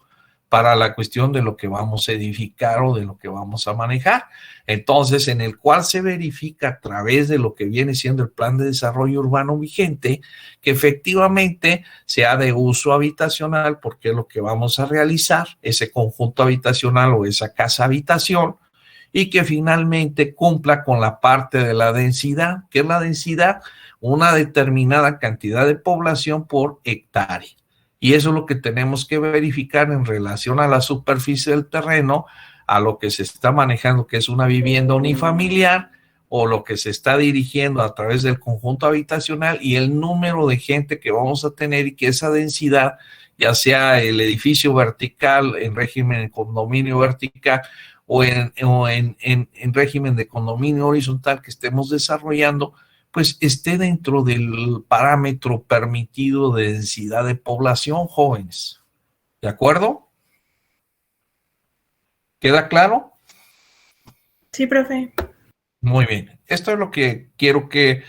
para la cuestión de lo que vamos a edificar o de lo que vamos a manejar. Entonces, en el cual se verifica a través de lo que viene siendo el plan de desarrollo urbano vigente, que efectivamente sea de uso habitacional, porque es lo que vamos a realizar, ese conjunto habitacional o esa casa habitación, y que finalmente cumpla con la parte de la densidad. ¿Qué es la densidad? Una determinada cantidad de población por hectárea. Y eso es lo que tenemos que verificar en relación a la superficie del terreno, a lo que se está manejando, que es una vivienda unifamiliar, o lo que se está dirigiendo a través del conjunto habitacional, y el número de gente que vamos a tener, y que esa densidad, ya sea el edificio vertical en régimen de condominio vertical o en régimen de condominio horizontal que estemos desarrollando, pues esté dentro del parámetro permitido de densidad de población, jóvenes. ¿De acuerdo? ¿Queda claro? Sí, profe. Muy bien. Esto es lo que quiero que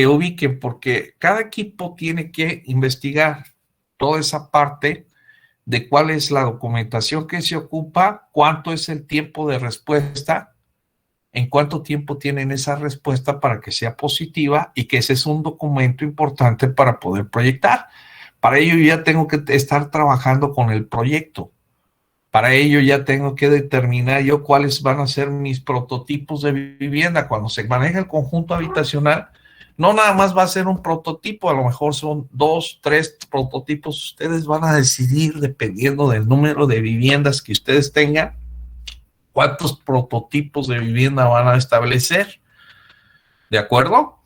ubiquen, porque cada equipo tiene que investigar toda esa parte de cuál es la documentación que se ocupa, cuánto es el tiempo de respuesta, en cuánto tiempo tienen esa respuesta para que sea positiva, y que ese es un documento importante para poder proyectar. Para ello ya tengo que estar trabajando con el proyecto. Para ello ya tengo que determinar yo cuáles van a ser mis prototipos de vivienda. Cuando se maneja el conjunto habitacional, no nada más va a ser un prototipo, a lo mejor son 2, 3 prototipos. Ustedes van a decidir, dependiendo del número de viviendas que ustedes tengan, cuántos prototipos de vivienda van a establecer. ¿De acuerdo?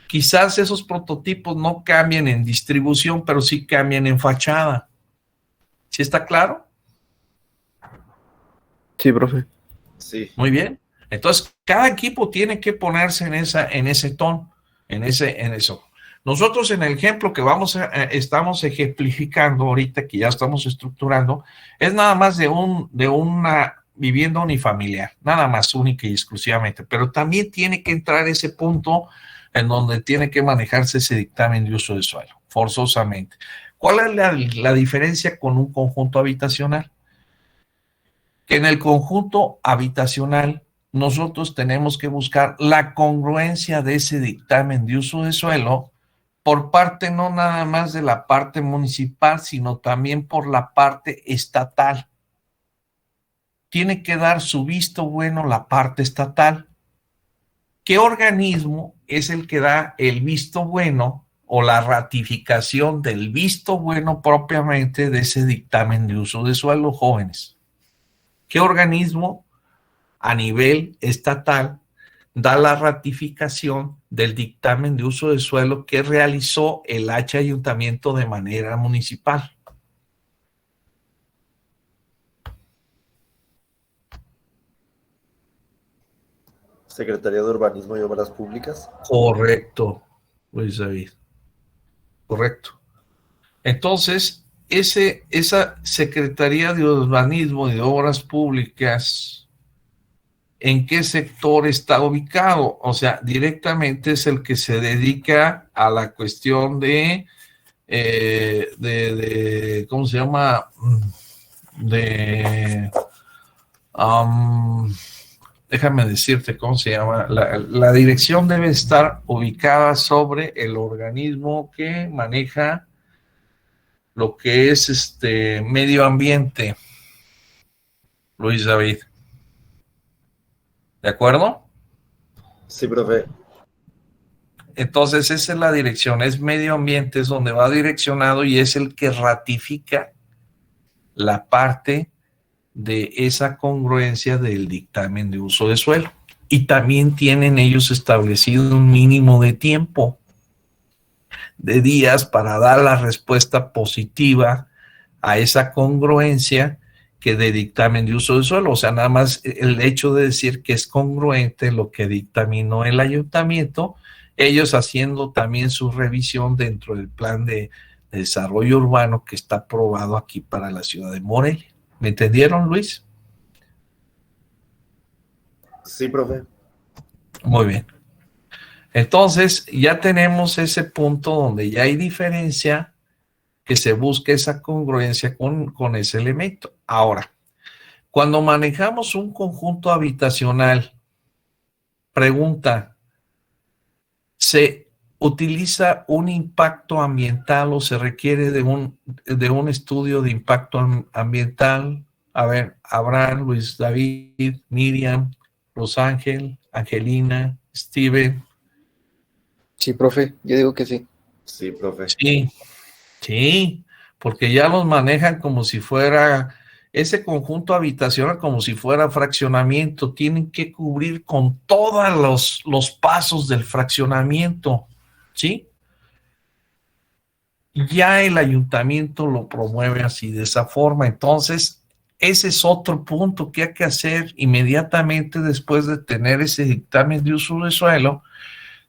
Quizás esos prototipos no cambien en distribución, pero sí cambian en fachada. ¿Sí está claro? Sí, profe. Sí. Muy bien. Entonces, cada equipo tiene que ponerse en ese tono, en eso. Nosotros en el ejemplo que estamos ejemplificando ahorita, que ya estamos estructurando, es nada más de una vivienda unifamiliar, nada más, única y exclusivamente, pero también tiene que entrar ese punto en donde tiene que manejarse ese dictamen de uso de suelo, forzosamente. ¿Cuál es la diferencia con un conjunto habitacional? Que en el conjunto habitacional nosotros tenemos que buscar la congruencia de ese dictamen de uso de suelo por parte no nada más de la parte municipal, sino también por la parte estatal. Tiene que dar su visto bueno la parte estatal. ¿Qué organismo es el que da el visto bueno o la ratificación del visto bueno propiamente de ese dictamen de uso de suelo, jóvenes? ¿Qué organismo a nivel estatal da la ratificación del dictamen de uso de suelo que realizó el ayuntamiento de manera municipal? Secretaría de Urbanismo y Obras Públicas. Correcto, Luis David. Correcto. Entonces, esa Secretaría de Urbanismo y de Obras Públicas, ¿en qué sector está ubicado? O sea, directamente es el que se dedica a la cuestión ¿cómo se llama? Déjame decirte cómo se llama. La dirección debe estar ubicada sobre el organismo que maneja lo que es medio ambiente, Luis David. ¿De acuerdo? Sí, profe. Entonces esa es la dirección, es medio ambiente, es donde va direccionado y es el que ratifica la parte de esa congruencia del dictamen de uso de suelo. Y también tienen ellos establecido un mínimo de tiempo de días para dar la respuesta positiva a esa congruencia que de dictamen de uso de suelo. O sea, nada más el hecho de decir que es congruente lo que dictaminó el ayuntamiento, ellos haciendo también su revisión dentro del plan de desarrollo urbano que está aprobado aquí para la ciudad de Morelia. ¿Me entendieron, Luis? Sí, profe. Muy bien. Entonces, ya tenemos ese punto donde ya hay diferencia, que se busca esa congruencia con ese elemento. Ahora, cuando manejamos un conjunto habitacional, pregunta, ¿se utiliza un impacto ambiental o se requiere de un estudio de impacto ambiental? A ver, Abraham, Luis David, Miriam, Rosángel, Angelina, Steven. Sí, profe, yo digo que sí. Sí, profe. Sí, porque ya los manejan como si fuera ese conjunto habitacional, como si fuera fraccionamiento. Tienen que cubrir con todos los pasos del fraccionamiento, ¿sí? Ya el ayuntamiento lo promueve así, de esa forma. Entonces, ese es otro punto que hay que hacer inmediatamente después de tener ese dictamen de uso de suelo.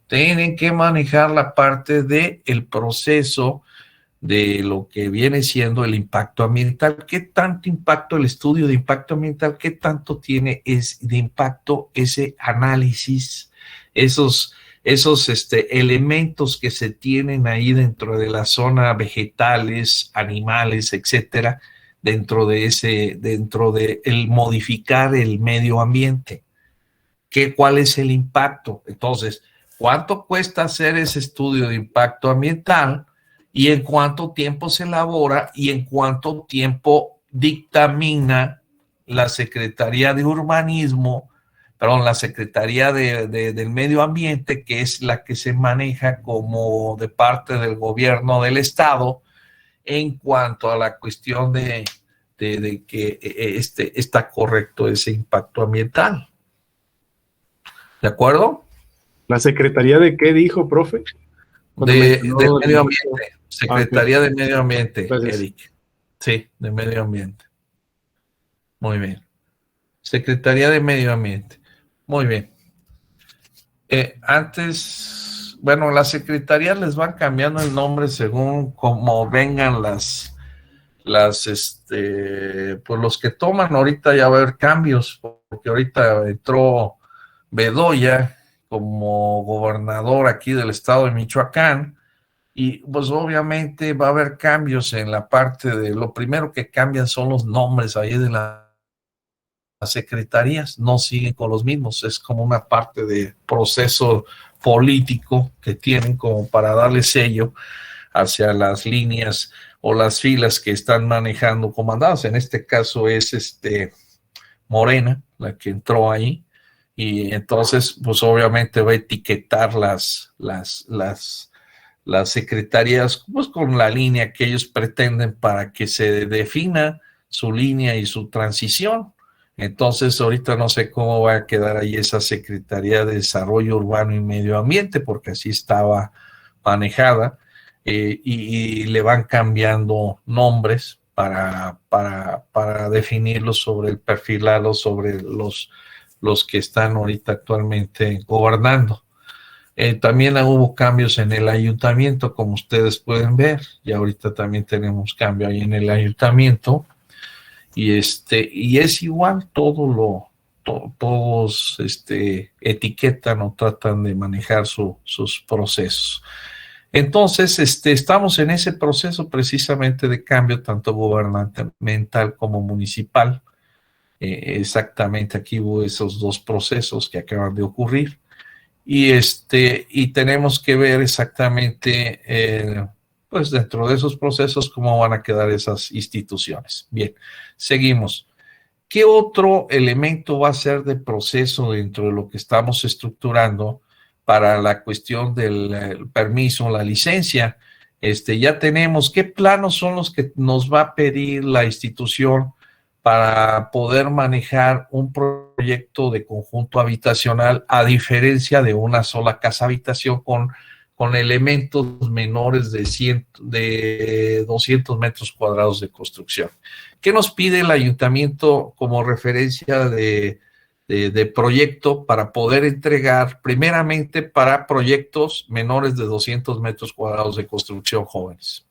Tienen que manejar la parte del proceso de lo que viene siendo el impacto ambiental. ¿Qué tanto impacto el estudio de impacto ambiental? ¿Qué tanto tiene de impacto ese análisis? Esos elementos que se tienen ahí dentro de la zona, vegetales, animales, etcétera, dentro de el modificar el medio ambiente. ¿Cuál es el impacto? Entonces, ¿cuánto cuesta hacer ese estudio de impacto ambiental? ¿Y en cuánto tiempo se elabora? ¿Y en cuánto tiempo dictamina la Secretaría de Urbanismo, la Secretaría del Medio Ambiente, que es la que se maneja como de parte del gobierno del Estado en cuanto a la cuestión de que está correcto ese impacto ambiental? ¿De acuerdo? ¿La Secretaría de qué dijo, profe? Del Medio Ambiente. Secretaría de Medio Ambiente, Gracias. Eric. Sí, de Medio Ambiente. Muy bien. Secretaría de Medio Ambiente. Muy bien. Antes, las secretarías les van cambiando el nombre según como vengan pues los que toman ahorita ya va a haber cambios, porque ahorita entró Bedoya como gobernador aquí del estado de Michoacán, y pues obviamente va a haber cambios en la parte de, lo primero que cambian son los nombres ahí de las secretarías, no siguen con los mismos, es como una parte de proceso político que tienen como para darle sello hacia las líneas o las filas que están manejando comandados. En este caso es Morena, la que entró ahí, y entonces pues obviamente va a etiquetar las secretarías pues con la línea que ellos pretenden para que se defina su línea y su transición. Entonces ahorita no sé cómo va a quedar ahí esa Secretaría de Desarrollo Urbano y Medio Ambiente, porque así estaba manejada, y le van cambiando nombres para definirlos sobre el perfilado sobre los que están ahorita actualmente gobernando. También hubo cambios en el ayuntamiento, como ustedes pueden ver, y ahorita también tenemos cambio ahí en el ayuntamiento, y es igual todos etiquetan o tratan de manejar sus procesos. Entonces, estamos en ese proceso precisamente de cambio, tanto gubernamental como municipal. Exactamente aquí hubo esos dos procesos que acaban de ocurrir. Y tenemos que ver exactamente, pues dentro de esos procesos, cómo van a quedar esas instituciones. Bien, seguimos. ¿Qué otro elemento va a ser de proceso dentro de lo que estamos estructurando para la cuestión del permiso, la licencia? Ya tenemos, ¿qué planos son los que nos va a pedir la institución para poder manejar un proyecto de conjunto habitacional, a diferencia de una sola casa habitación con elementos menores de 200 metros cuadrados de construcción? ¿Qué nos pide el ayuntamiento como referencia de proyecto para poder entregar, primeramente para proyectos menores de 200 metros cuadrados de construcción, jóvenes?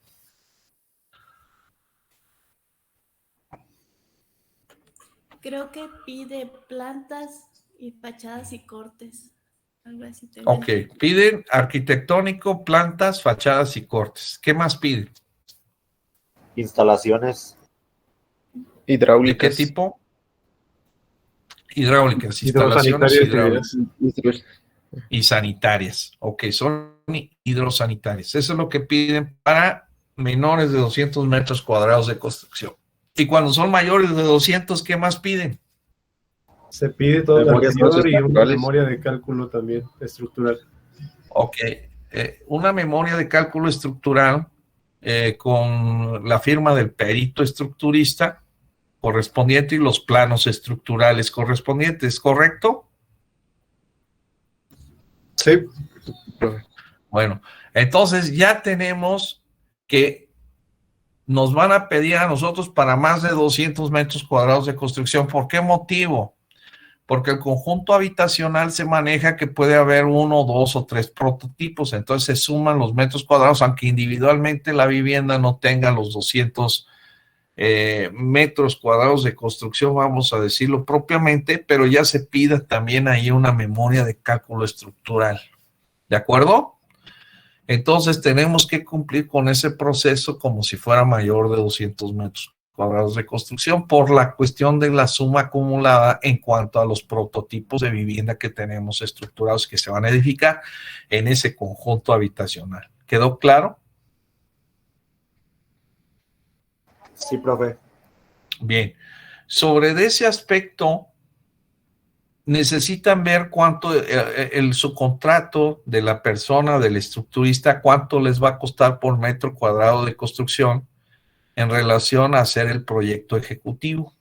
Creo que pide plantas y fachadas y cortes. Algo así. Ok, piden arquitectónico, plantas, fachadas y cortes. ¿Qué más piden? Instalaciones. ¿De Hidráulicas. qué tipo? Hidráulicas, Hidrosanitarias, instalaciones hidráulicas y sanitarias. Ok, son hidrosanitarias. Eso es lo que piden para menores de 200 metros cuadrados de construcción. Y cuando son mayores de 200, ¿qué más piden? Se pide todo el Memorias anterior y una estructurales. memoria de cálculo también estructural. Ok, una memoria de cálculo estructural con la firma del perito estructurista correspondiente y los planos estructurales correspondientes, ¿correcto? Sí. Bueno, entonces ya tenemos que nos van a pedir a nosotros para más de 200 metros cuadrados de construcción. ¿Por qué motivo? Porque el conjunto habitacional se maneja que puede haber 1, 2 o 3 prototipos, entonces se suman los metros cuadrados, aunque individualmente la vivienda no tenga los 200 metros cuadrados de construcción, vamos a decirlo propiamente, pero ya se pida también ahí una memoria de cálculo estructural. ¿De acuerdo? Entonces tenemos que cumplir con ese proceso como si fuera mayor de 200 metros cuadrados de construcción por la cuestión de la suma acumulada en cuanto a los prototipos de vivienda que tenemos estructurados que se van a edificar en ese conjunto habitacional. ¿Quedó claro? Sí, profe. Bien. Sobre ese aspecto, necesitan ver cuánto el subcontrato de la persona, del estructurista, cuánto les va a costar por metro cuadrado de construcción en relación a hacer el proyecto ejecutivo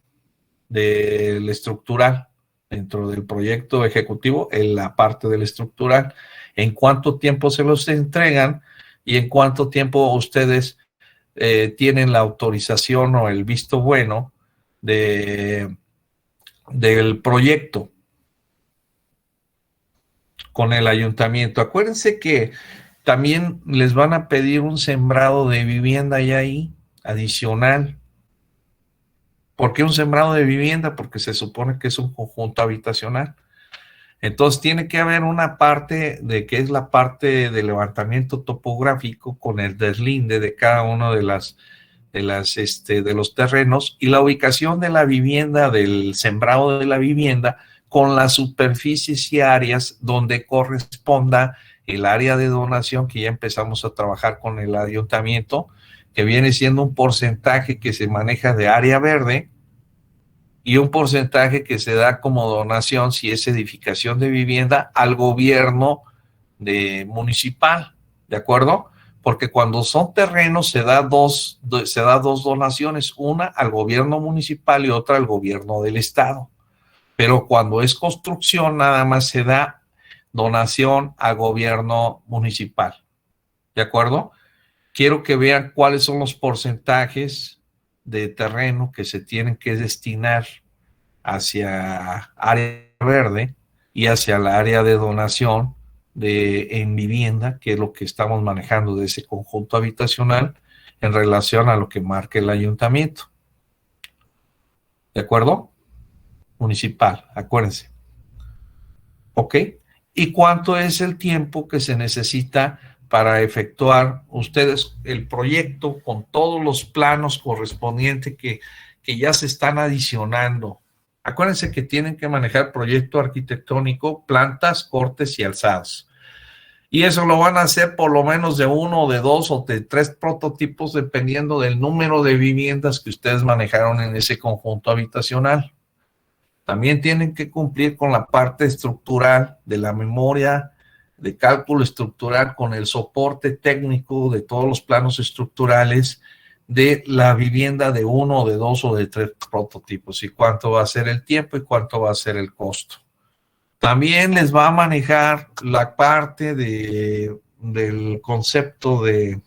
del estructural. Dentro del proyecto ejecutivo, en la parte del estructural, en cuánto tiempo se los entregan y en cuánto tiempo ustedes tienen la autorización o el visto bueno del proyecto con el ayuntamiento. Acuérdense que también les van a pedir un sembrado de vivienda ya ahí, adicional. ¿Por qué un sembrado de vivienda? Porque se supone que es un conjunto habitacional. Entonces tiene que haber una parte de que es la parte de levantamiento topográfico con el deslinde de cada uno de los terrenos y la ubicación de la vivienda, del sembrado de la vivienda, con las superficies y áreas donde corresponda el área de donación, que ya empezamos a trabajar con el ayuntamiento, que viene siendo un porcentaje que se maneja de área verde y un porcentaje que se da como donación, si es edificación de vivienda, al gobierno municipal, ¿de acuerdo? Porque cuando son terrenos se da dos donaciones, una al gobierno municipal y otra al gobierno del estado. Pero cuando es construcción nada más se da donación al gobierno municipal, ¿de acuerdo? Quiero que vean cuáles son los porcentajes de terreno que se tienen que destinar hacia área verde y hacia la área de donación en vivienda, que es lo que estamos manejando de ese conjunto habitacional en relación a lo que marque el ayuntamiento. ¿De acuerdo? Municipal, acuérdense. ¿Ok? ¿Y cuánto es el tiempo que se necesita para efectuar ustedes el proyecto con todos los planos correspondientes que ya se están adicionando? Acuérdense que tienen que manejar proyecto arquitectónico, plantas, cortes y alzadas. Y eso lo van a hacer por lo menos de 1, de 2 o de 3 prototipos, dependiendo del número de viviendas que ustedes manejaron en ese conjunto habitacional. También tienen que cumplir con la parte estructural de la memoria de cálculo estructural, con el soporte técnico de todos los planos estructurales de la vivienda de 1, de 2 o de 3 prototipos, y cuánto va a ser el tiempo y cuánto va a ser el costo. También les va a manejar la parte del concepto de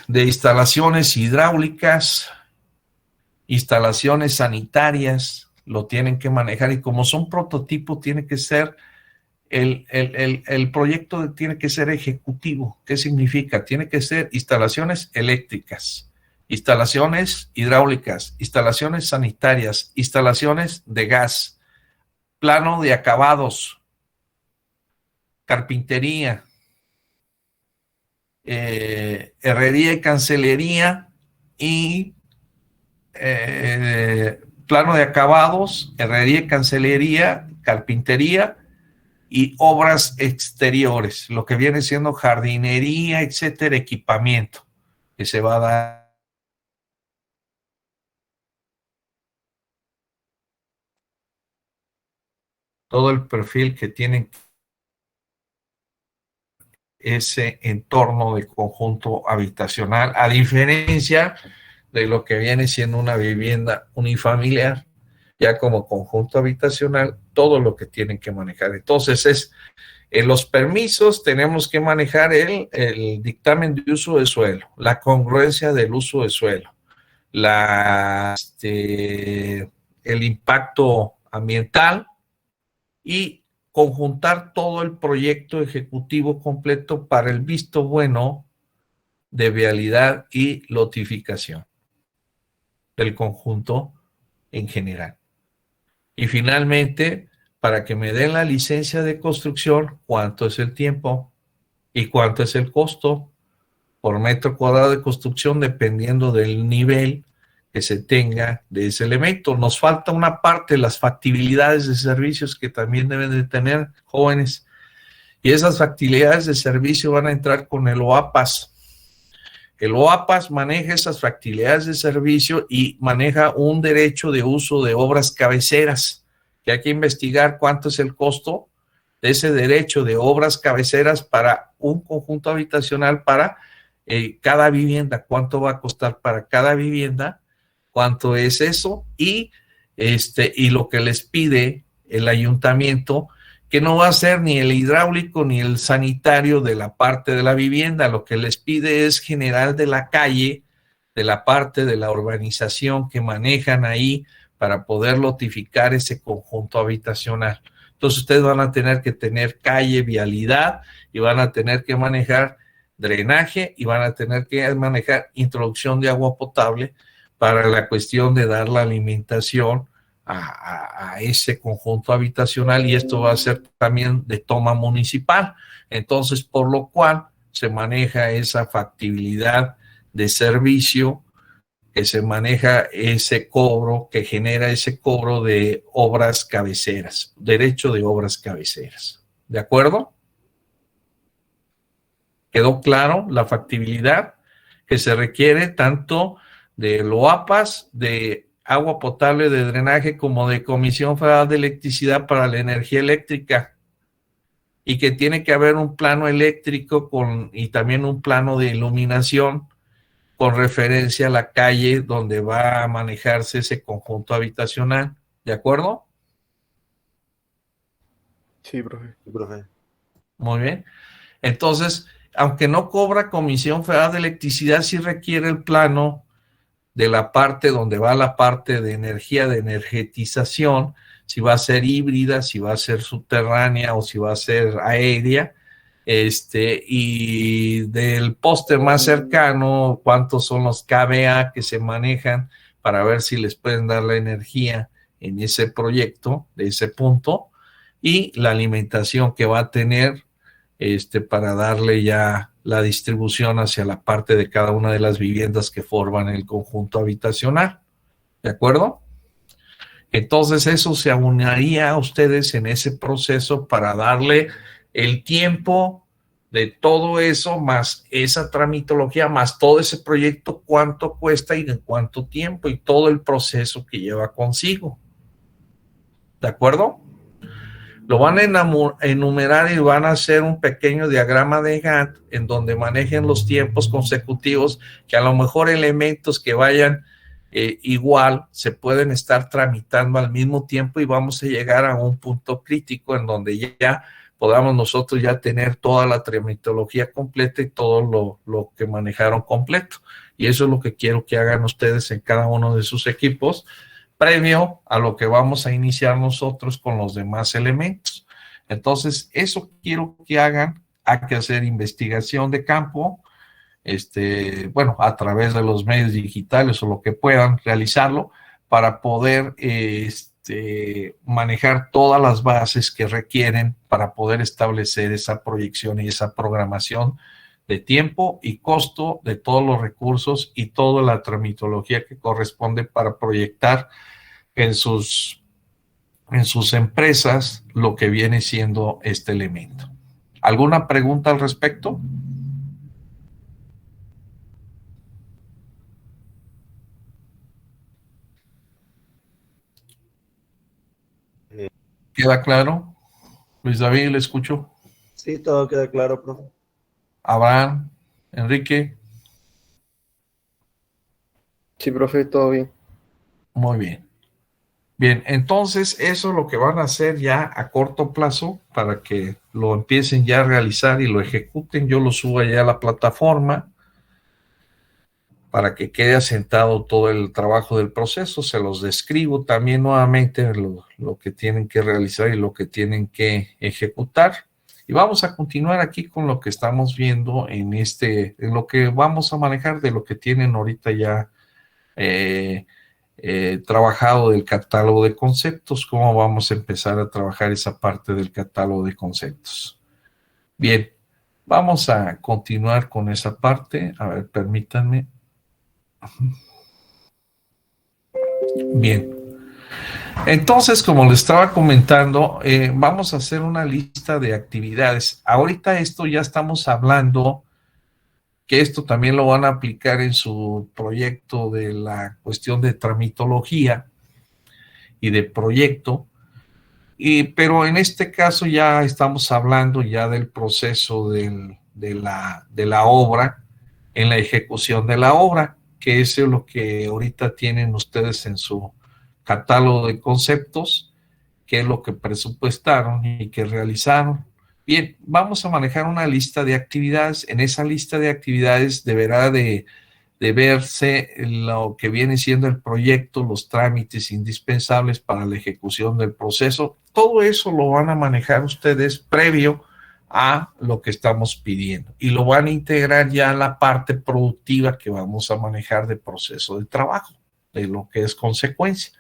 instalaciones hidráulicas, instalaciones sanitarias, lo tienen que manejar, y como son prototipos, tiene que ser el proyecto tiene que ser ejecutivo. ¿Qué significa? Tiene que ser instalaciones eléctricas, instalaciones hidráulicas, instalaciones sanitarias, instalaciones de gas, plano de acabados, carpintería, herrería y cancelería, y plano de acabados, herrería y cancelería, carpintería y obras exteriores, lo que viene siendo jardinería, etcétera, equipamiento que se va a dar. Todo el perfil que tienen ese entorno de conjunto habitacional, a diferencia de lo que viene siendo una vivienda unifamiliar, ya como conjunto habitacional, todo lo que tienen que manejar. Entonces, en los permisos tenemos que manejar el dictamen de uso de suelo, la congruencia del uso de suelo, el impacto ambiental, y conjuntar todo el proyecto ejecutivo completo para el visto bueno de vialidad y lotificación del conjunto en general. Y finalmente, para que me den la licencia de construcción, ¿cuánto es el tiempo y cuánto es el costo por metro cuadrado de construcción, dependiendo del nivel que se tenga de ese elemento? Nos falta una parte, las factibilidades de servicios, que también deben de tener, jóvenes, y esas factibilidades de servicio van a entrar con el OAPAS. El OAPAS maneja esas factibilidades de servicio y maneja un derecho de uso de obras cabeceras, que hay que investigar cuánto es el costo de ese derecho de obras cabeceras para un conjunto habitacional, para cada vivienda, cuánto va a costar para cada vivienda, cuánto es eso, y lo que les pide el ayuntamiento, que no va a ser ni el hidráulico ni el sanitario de la parte de la vivienda. Lo que les pide es general de la calle, de la parte de la urbanización que manejan ahí, para poder lotificar ese conjunto habitacional. Entonces ustedes van a tener que tener calle, vialidad, y van a tener que manejar drenaje, y van a tener que manejar introducción de agua potable para la cuestión de dar la alimentación a ese conjunto habitacional, y esto va a ser también de toma municipal. Entonces, por lo cual se maneja esa factibilidad de servicio, que se maneja ese cobro, que genera ese cobro de obras cabeceras, derecho de obras cabeceras. ¿De acuerdo? ¿Quedó claro la factibilidad que se requiere tanto de LOAPAS, de agua potable, de drenaje, como de Comisión Federal de Electricidad para la energía eléctrica? Y que tiene que haber un plano eléctrico y también un plano de iluminación con referencia a la calle donde va a manejarse ese conjunto habitacional. ¿De acuerdo? Sí, profe. Sí, profe. Muy bien. Entonces, aunque no cobra Comisión Federal de Electricidad, sí requiere el plano de la parte donde va la parte de energía, de energetización, si va a ser híbrida, si va a ser subterránea o si va a ser aérea, y del poste más cercano, cuántos son los kVA que se manejan para ver si les pueden dar la energía en ese proyecto, de ese punto, y la alimentación que va a tener para darle ya la distribución hacia la parte de cada una de las viviendas que forman el conjunto habitacional. ¿De acuerdo? Entonces eso se aunaría a ustedes en ese proceso para darle el tiempo de todo eso, más esa tramitología, más todo ese proyecto, cuánto cuesta y en cuánto tiempo y todo el proceso que lleva consigo. ¿De acuerdo? Lo van a enumerar y van a hacer un pequeño diagrama de Gantt en donde manejen los tiempos consecutivos, que a lo mejor elementos que vayan igual se pueden estar tramitando al mismo tiempo y vamos a llegar a un punto crítico en donde ya podamos nosotros ya tener toda la tramitología completa y todo lo que manejaron completo. Y eso es lo que quiero que hagan ustedes en cada uno de sus equipos, previo a lo que vamos a iniciar nosotros con los demás elementos. Entonces, eso quiero que hagan. Hay que hacer investigación de campo, bueno, a través de los medios digitales o lo que puedan realizarlo para poder manejar todas las bases que requieren para poder establecer esa proyección y esa programación de tiempo y costo de todos los recursos y toda la tramitología que corresponde para proyectar en sus empresas lo que viene siendo este elemento. ¿Alguna pregunta al respecto? ¿Queda claro? Luis David, le escucho. Sí, todo queda claro, profe. Abraham, Enrique. Sí, profe, todo bien. Muy bien. Bien, entonces eso es lo que van a hacer ya a corto plazo para que lo empiecen ya a realizar y lo ejecuten. Yo lo subo allá a la plataforma para que quede asentado todo el trabajo del proceso. Se los describo también nuevamente lo que tienen que realizar y lo que tienen que ejecutar. Y vamos a continuar aquí con lo que estamos viendo en lo que vamos a manejar de lo que tienen ahorita ya trabajado del catálogo de conceptos, cómo vamos a empezar a trabajar esa parte del catálogo de conceptos. Bien, vamos a continuar con esa parte. A ver, permítanme. Bien. Entonces, como les estaba comentando, vamos a hacer una lista de actividades. Ahorita esto ya estamos hablando que esto también lo van a aplicar en su proyecto de la cuestión de tramitología y de proyecto, pero en este caso ya estamos hablando ya del proceso de la obra, en la ejecución de la obra, que eso es lo que ahorita tienen ustedes en su catálogo de conceptos, que es lo que presupuestaron y que realizaron. Bien, vamos a manejar una lista de actividades. En esa lista de actividades deberá de verse lo que viene siendo el proyecto, los trámites indispensables para la ejecución del proceso. Todo eso lo van a manejar ustedes previo a lo que estamos pidiendo y lo van a integrar ya a la parte productiva que vamos a manejar de proceso de trabajo, de lo que es consecuencia.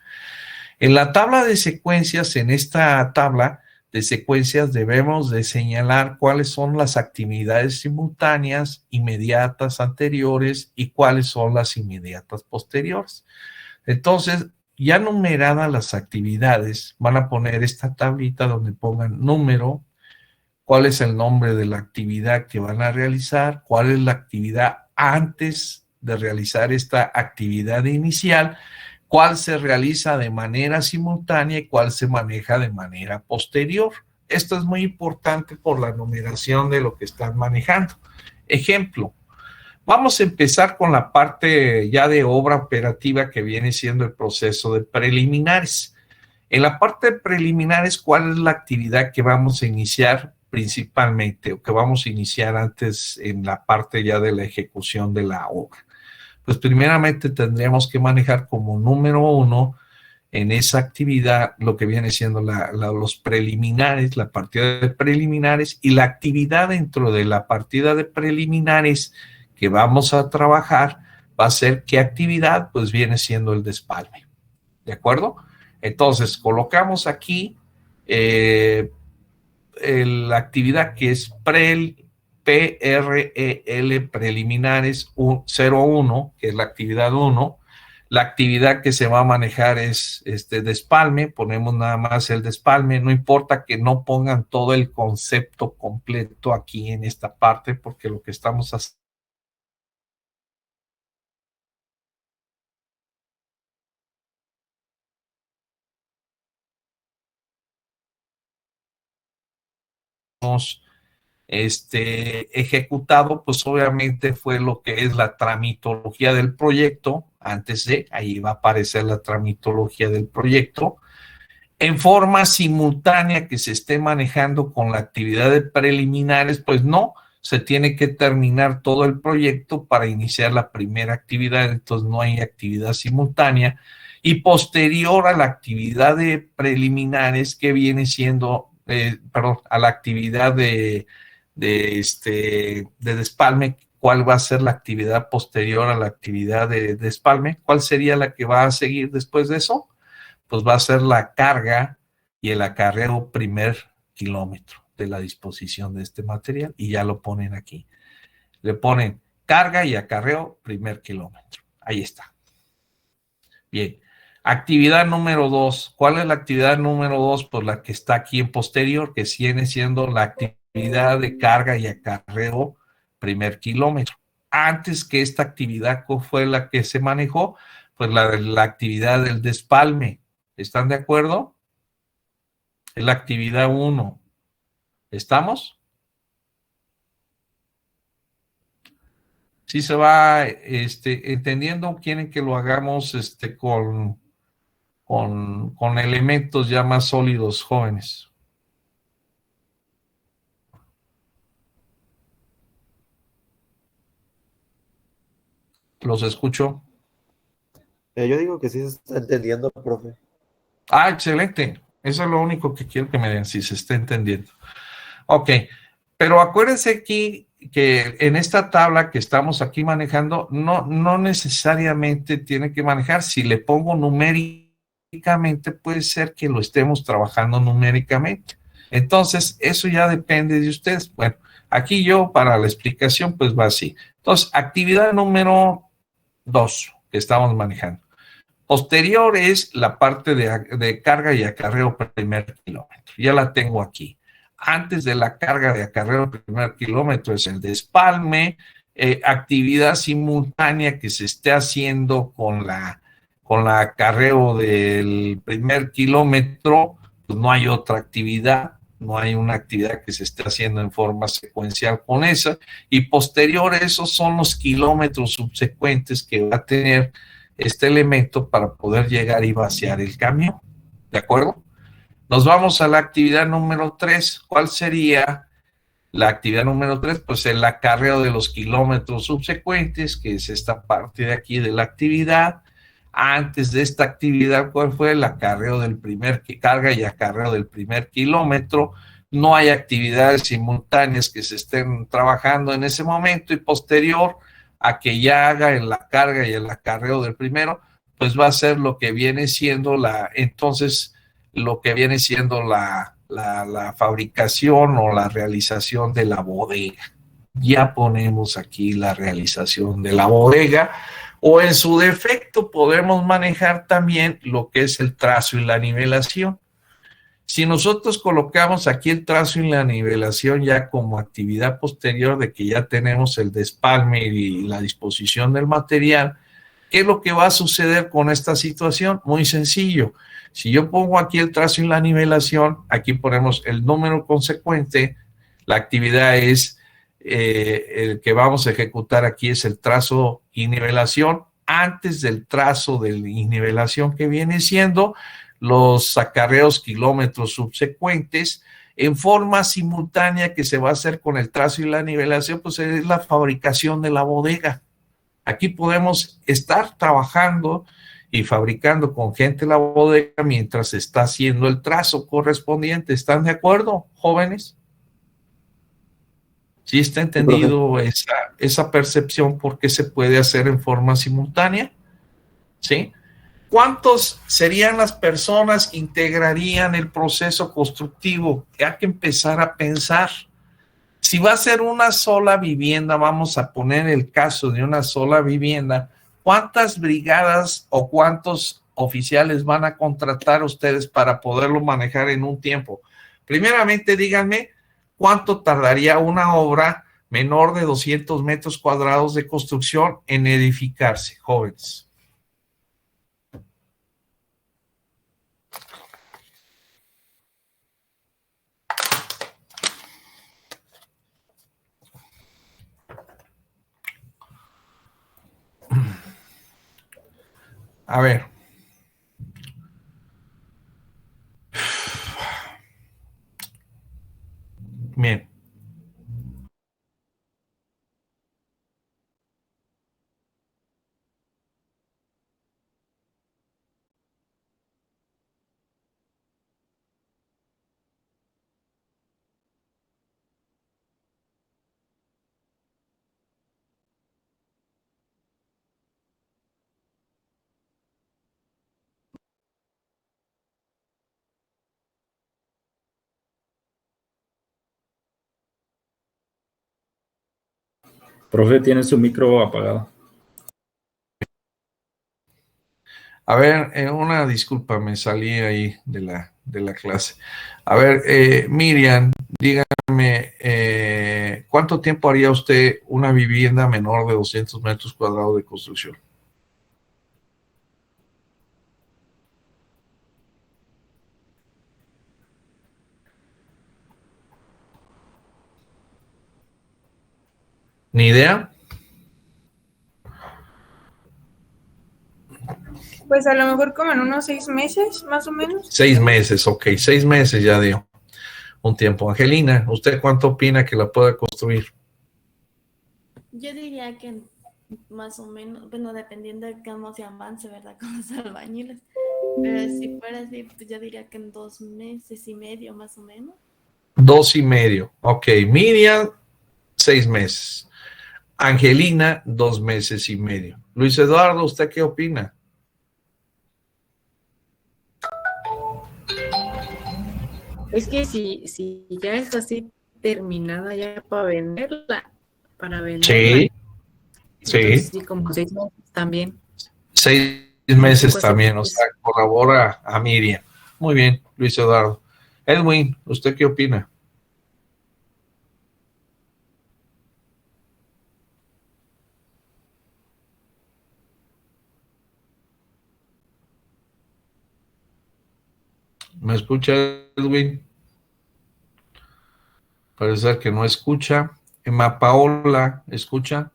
En la tabla de secuencias, en esta tabla de secuencias debemos de señalar cuáles son las actividades simultáneas, inmediatas, anteriores y cuáles son las inmediatas posteriores. Entonces, ya numeradas las actividades, van a poner esta tablita donde pongan número, cuál es el nombre de la actividad que van a realizar, cuál es la actividad antes de realizar esta actividad inicial, cuál se realiza de manera simultánea y cuál se maneja de manera posterior. Esto es muy importante por la numeración de lo que están manejando. Ejemplo, vamos a empezar con la parte ya de obra operativa que viene siendo el proceso de preliminares. En la parte de preliminares, ¿cuál es la actividad que vamos a iniciar principalmente o que vamos a iniciar antes en la parte ya de la ejecución de la obra? Pues primeramente tendríamos que manejar como número 1 en esa actividad lo que viene siendo los preliminares, la partida de preliminares, y la actividad dentro de la partida de preliminares que vamos a trabajar va a ser qué actividad, pues viene siendo el despalme. ¿De acuerdo? Entonces, colocamos aquí la actividad que es PREL, preliminares 01, que es la actividad 1. La actividad que se va a manejar es despalme, ponemos nada más el despalme, no importa que no pongan todo el concepto completo aquí en esta parte, porque lo que estamos haciendo ejecutado, pues obviamente fue lo que es la tramitología del proyecto. Ahí va a aparecer la tramitología del proyecto, en forma simultánea que se esté manejando con la actividad de preliminares, pues no, se tiene que terminar todo el proyecto para iniciar la primera actividad, entonces no hay actividad simultánea, y posterior a la actividad de preliminares que viene siendo, a la actividad de despalme, ¿cuál va a ser la actividad posterior a la actividad de despalme? ¿Cuál sería la que va a seguir después de eso? Pues va a ser la carga y el acarreo primer kilómetro de la disposición de este material, y ya lo ponen aquí. Le ponen carga y acarreo primer kilómetro. Ahí está. Bien. Actividad número 2. ¿Cuál es la actividad número 2? Pues la que está aquí en posterior, que viene siendo la actividad de carga y acarreo primer kilómetro. Antes que esta actividad, ¿cuál fue la que se manejó? Pues la actividad del despalme. ¿Están de acuerdo? Es la actividad 1. ¿Estamos? Sí se va entendiendo. ¿Quieren que lo hagamos con elementos ya más sólidos, jóvenes? ¿Los escucho? Yo digo que sí se está entendiendo, profe. Ah, excelente. Eso es lo único que quiero que me den, si se está entendiendo. Ok, pero acuérdense aquí que en esta tabla que estamos aquí manejando, no necesariamente tiene que manejar. Si le pongo numéricamente, puede ser que lo estemos trabajando numéricamente. Entonces, eso ya depende de ustedes. Bueno, aquí yo para la explicación, pues va así. Entonces, actividad número 2 que estamos manejando. Posterior es la parte de carga y acarreo primer kilómetro. Ya la tengo aquí. Antes de la carga de acarreo primer kilómetro es el despalme, actividad simultánea que se esté haciendo con la acarreo del primer kilómetro, pues no hay otra actividad, no hay una actividad que se esté haciendo en forma secuencial con esa, y posterior a eso son los kilómetros subsecuentes que va a tener este elemento para poder llegar y vaciar el camión. ¿De acuerdo? Nos vamos a la actividad número 3. ¿Cuál sería la actividad número 3? Pues el acarreo de los kilómetros subsecuentes, que es esta parte de aquí de la actividad. Antes de esta actividad, ¿cuál fue el acarreo del carga y acarreo del primer kilómetro? No hay actividades simultáneas que se estén trabajando en ese momento, y posterior a que ya haga en la carga y el acarreo del primero, pues va a ser lo que viene siendo la fabricación o la realización de la bodega. Ya ponemos aquí la realización de la bodega, o en su defecto podemos manejar también lo que es el trazo y la nivelación. Si nosotros colocamos aquí el trazo y la nivelación ya como actividad posterior de que ya tenemos el despalme y la disposición del material, ¿qué es lo que va a suceder con esta situación? Muy sencillo. Si yo pongo aquí el trazo y la nivelación, aquí ponemos el número consecuente, la actividad es, el que vamos a ejecutar aquí es el trazo y nivelación. Antes del trazo de nivelación, que viene siendo los acarreos kilómetros subsecuentes, en forma simultánea que se va a hacer con el trazo y la nivelación, pues es la fabricación de la bodega. Aquí podemos estar trabajando y fabricando con gente la bodega mientras se está haciendo el trazo correspondiente. ¿Están de acuerdo, jóvenes? ¿Sí está entendido esa percepción porque se puede hacer en forma simultánea? ¿Sí? ¿Cuántos serían las personas que integrarían el proceso constructivo? Hay que empezar a pensar. Si va a ser una sola vivienda, vamos a poner el caso de una sola vivienda, ¿cuántas brigadas o cuántos oficiales van a contratar ustedes para poderlo manejar en un tiempo? Primeramente, díganme, ¿cuánto tardaría una obra menor de 200 metros cuadrados de construcción en edificarse, jóvenes? A ver. Bien. Profe, tiene su micro apagado. A ver, una disculpa, me salí ahí de la clase. A ver, Miriam, dígame, ¿cuánto tiempo haría usted una vivienda menor de 200 metros cuadrados de construcción? ¿Ni idea? Pues a lo mejor como en unos 6 meses, más o menos. 6 meses, ok, 6 meses ya dio un tiempo. Angelina, ¿usted cuánto opina que la pueda construir? Yo diría que más o menos, bueno, dependiendo de cómo se avance, ¿verdad? Con los albañiles. Pero si fuera así, pues yo diría que en 2 meses y medio, más o menos. 2 y medio, ok. Miriam, 6 meses. Angelina, 2 meses y medio. Luis Eduardo, ¿usted qué opina? Es que si ya es así terminada ya para venderla, Sí, entonces sí. sí, como 6 meses también. 6 meses Pues, también, o sea, colabora a Miriam. Muy bien, Luis Eduardo. Edwin, ¿usted qué opina? ¿Me escucha, Edwin? Parece que no escucha. Emma Paola, ¿escucha?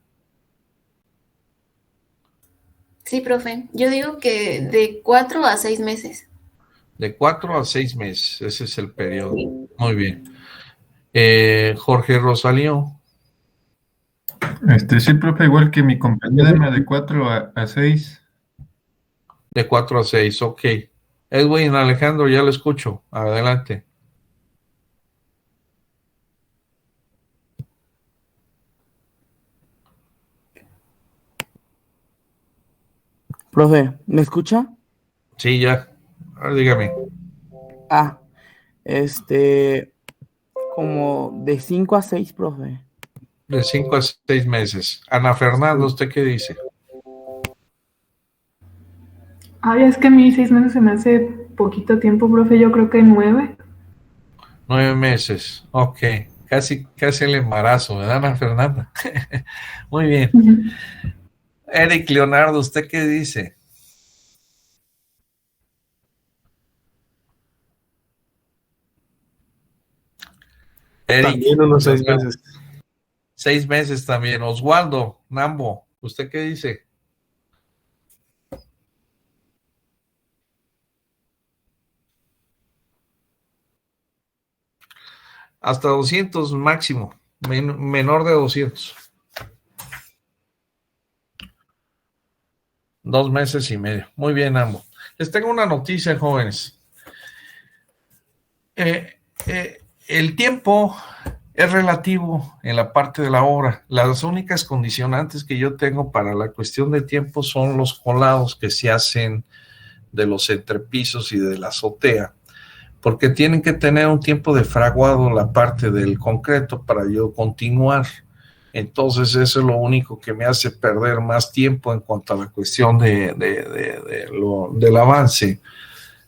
Sí, profe. Yo digo que de 4 a 6 meses. De 4 a 6 meses, ese es el periodo. Muy bien. Jorge Rosalío. Sí, profe, igual que mi compañera, de 4 a 6. De 4 a 6, ok. Edwin Alejandro, ya lo escucho. Adelante. Profe, ¿me escucha? Sí, ya. A ver, dígame. Como de 5 a 6, profe. De 5 a 6 meses. Ana Fernanda, ¿usted qué dice? Ay, es que a mí 6 meses se me hace poquito tiempo, profe. Yo creo que 9. 9 meses. Ok. Casi el embarazo, ¿verdad, Ana Fernanda? Muy bien. Eric Leonardo, ¿usted qué dice? Eric, También unos 6 meses. 6 meses también. Oswaldo Nambo, ¿usted qué dice? Hasta 200 máximo, menor de 200. 2 meses y medio. Muy bien, ambos. Les tengo una noticia, jóvenes. El tiempo es relativo en la parte de la obra. Las únicas condicionantes que yo tengo para la cuestión de tiempo son los colados que se hacen de los entrepisos y de la azotea, porque tienen que tener un tiempo de fraguado la parte del concreto para yo continuar. Entonces eso es lo único que me hace perder más tiempo en cuanto a la cuestión del avance.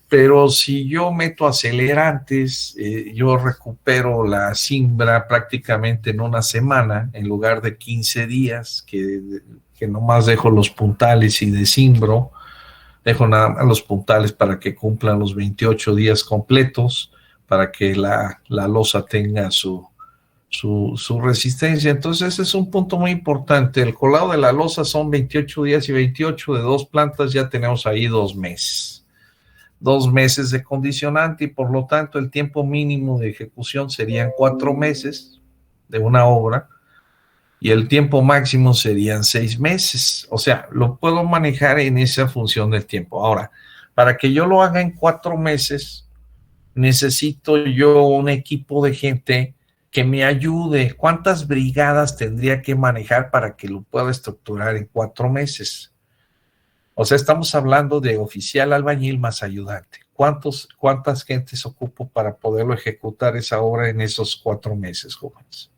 Pero si yo meto acelerantes, yo recupero la cimbra prácticamente en una semana, en lugar de 15 días, que nomás dejo los puntales y descimbro. Dejo nada más los puntales para que cumplan los 28 días completos, para que la losa tenga su resistencia. Entonces ese es un punto muy importante. El colado de la losa son 28 días y 28 de 2 plantas, ya tenemos ahí 2 meses. 2 meses de condicionante y por lo tanto el tiempo mínimo de ejecución serían 4 meses de una obra y el tiempo máximo serían 6 meses. O sea, lo puedo manejar en esa función del tiempo. Ahora, para que yo lo haga en 4 meses, necesito yo un equipo de gente que me ayude. ¿Cuántas brigadas tendría que manejar para que lo pueda estructurar en 4 meses? O sea, estamos hablando de oficial, albañil más ayudante. ¿Cuántas gentes ocupo para poderlo ejecutar esa obra en esos 4 meses, jóvenes?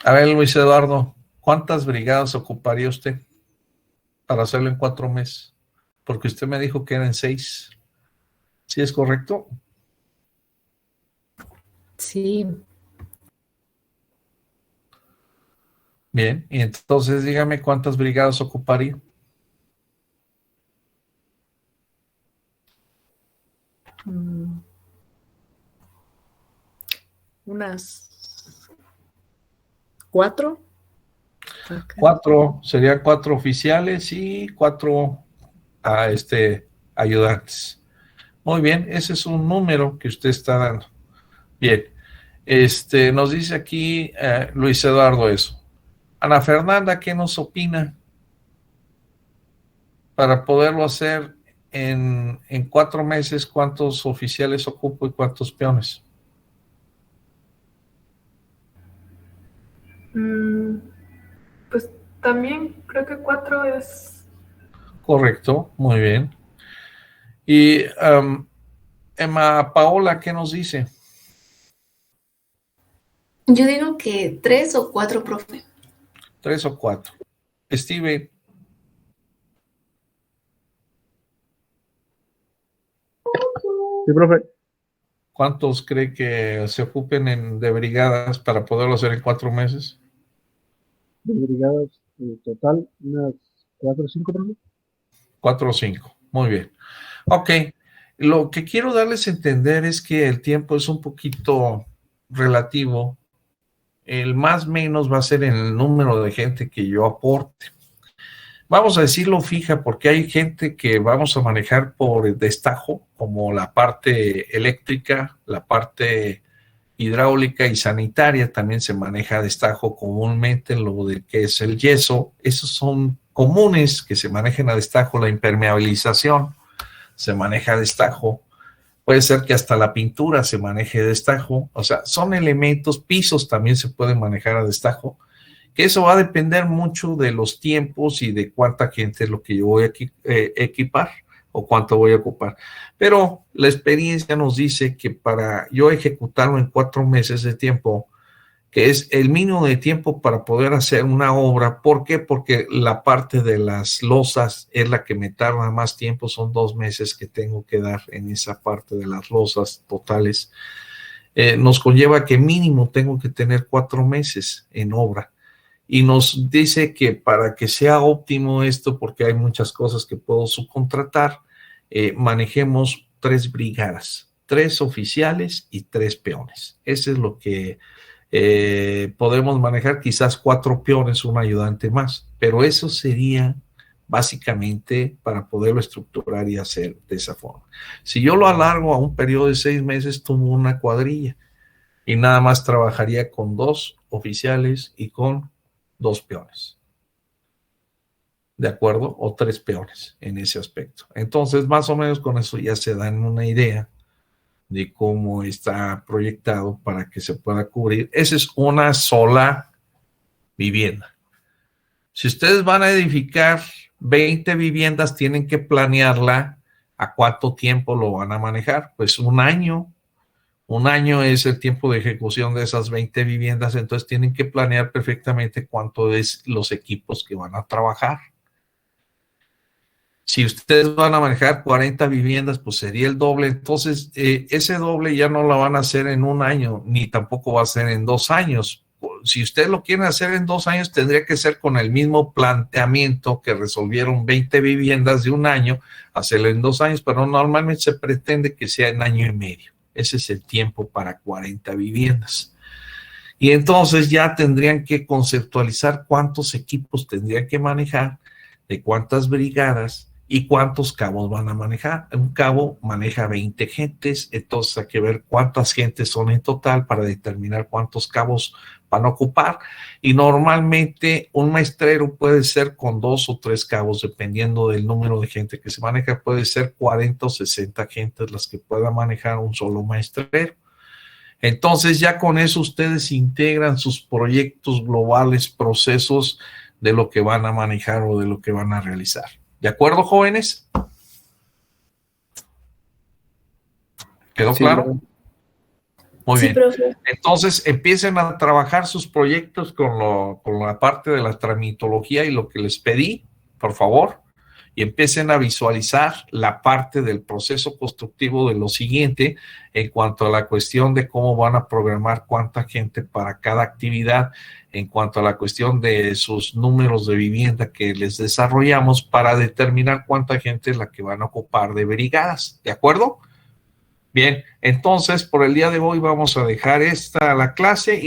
A ver, Luis Eduardo, ¿cuántas brigadas ocuparía usted para hacerlo en 4 meses? Porque usted me dijo que eran 6. ¿Sí es correcto? Sí. Bien, y entonces dígame cuántas brigadas ocuparía. Unas 4. 4, serían 4 oficiales y 4 ayudantes. Muy bien, ese es un número que usted está dando. Bien, nos dice aquí Luis Eduardo eso. Ana Fernanda, ¿qué nos opina para poderlo hacer en 4 meses? ¿Cuántos oficiales ocupo y cuántos peones? Pues también creo que 4 es... Correcto, muy bien. Y Emma Paola, ¿qué nos dice? Yo digo que 3 o 4, profe. 3 o 4. Steve. Sí, profe. ¿Cuántos cree que se ocupen de brigadas para poderlo hacer en 4 meses? De brigadas total, unas 4 o 5, profe. 4 o 5, muy bien. Ok, lo que quiero darles a entender es que el tiempo es un poquito relativo. El más menos va a ser en el número de gente que yo aporte. Vamos a decirlo fija porque hay gente que vamos a manejar por destajo, como la parte eléctrica, la parte hidráulica y sanitaria también se maneja a destajo comúnmente en lo de que es el yeso. Esos son comunes que se manejan a destajo. La impermeabilización se maneja a destajo. Puede ser que hasta la pintura se maneje a destajo. O sea, son elementos, pisos también se pueden manejar a destajo. Que eso va a depender mucho de los tiempos y de cuánta gente es lo que yo voy a equipar o cuánto voy a ocupar. Pero la experiencia nos dice que para yo ejecutarlo en 4 meses de tiempo, que es el mínimo de tiempo para poder hacer una obra. ¿Por qué? Porque la parte de las losas es la que me tarda más tiempo. Son 2 meses que tengo que dar en esa parte de las losas totales. Nos conlleva que mínimo tengo que tener 4 meses en obra. Y nos dice que para que sea óptimo esto, porque hay muchas cosas que puedo subcontratar, manejemos 3 brigadas, 3 oficiales y 3 peones. Eso es lo que podemos manejar, quizás 4 peones, un ayudante más, pero eso sería básicamente para poderlo estructurar y hacer de esa forma. Si yo lo alargo a un periodo de 6 meses, tomo una cuadrilla y nada más trabajaría con 2 oficiales y con 2 peones. ¿De acuerdo? O 3 peones en ese aspecto. Entonces, más o menos con eso ya se dan una idea de cómo está proyectado para que se pueda cubrir. Esa es una sola vivienda. Si ustedes van a edificar 20 viviendas, tienen que planearla a cuánto tiempo lo van a manejar. Pues un año. Un año es el tiempo de ejecución de esas 20 viviendas, entonces tienen que planear perfectamente cuánto es los equipos que van a trabajar. Si ustedes van a manejar 40 viviendas, pues sería el doble. Entonces, ese doble ya no lo van a hacer en un año, ni tampoco va a ser en 2 años. Si ustedes lo quieren hacer en 2 años, tendría que ser con el mismo planteamiento que resolvieron 20 viviendas de un año, hacerlo en 2 años, pero normalmente se pretende que sea en año y medio. Ese es el tiempo para 40 viviendas. Y entonces ya tendrían que conceptualizar cuántos equipos tendrían que manejar, de cuántas brigadas y cuántos cabos van a manejar. Un cabo maneja 20 gentes, entonces hay que ver cuántas gentes son en total para determinar cuántos cabos van a ocupar. Y normalmente un maestrero puede ser con 2 o 3 cabos, dependiendo del número de gente que se maneja. Puede ser 40 o 60 gentes las que pueda manejar un solo maestrero. Entonces ya con eso ustedes integran sus proyectos globales, procesos de lo que van a manejar o de lo que van a realizar. ¿De acuerdo, jóvenes? ¿Quedó claro? Muy bien. Profe. Entonces empiecen a trabajar sus proyectos con la parte de la tramitología y lo que les pedí, por favor, y empiecen a visualizar la parte del proceso constructivo de lo siguiente en cuanto a la cuestión de cómo van a programar cuánta gente para cada actividad, en cuanto a la cuestión de sus números de vivienda que les desarrollamos para determinar cuánta gente es la que van a ocupar de brigadas. ¿De acuerdo? Bien, entonces por el día de hoy vamos a dejar la clase y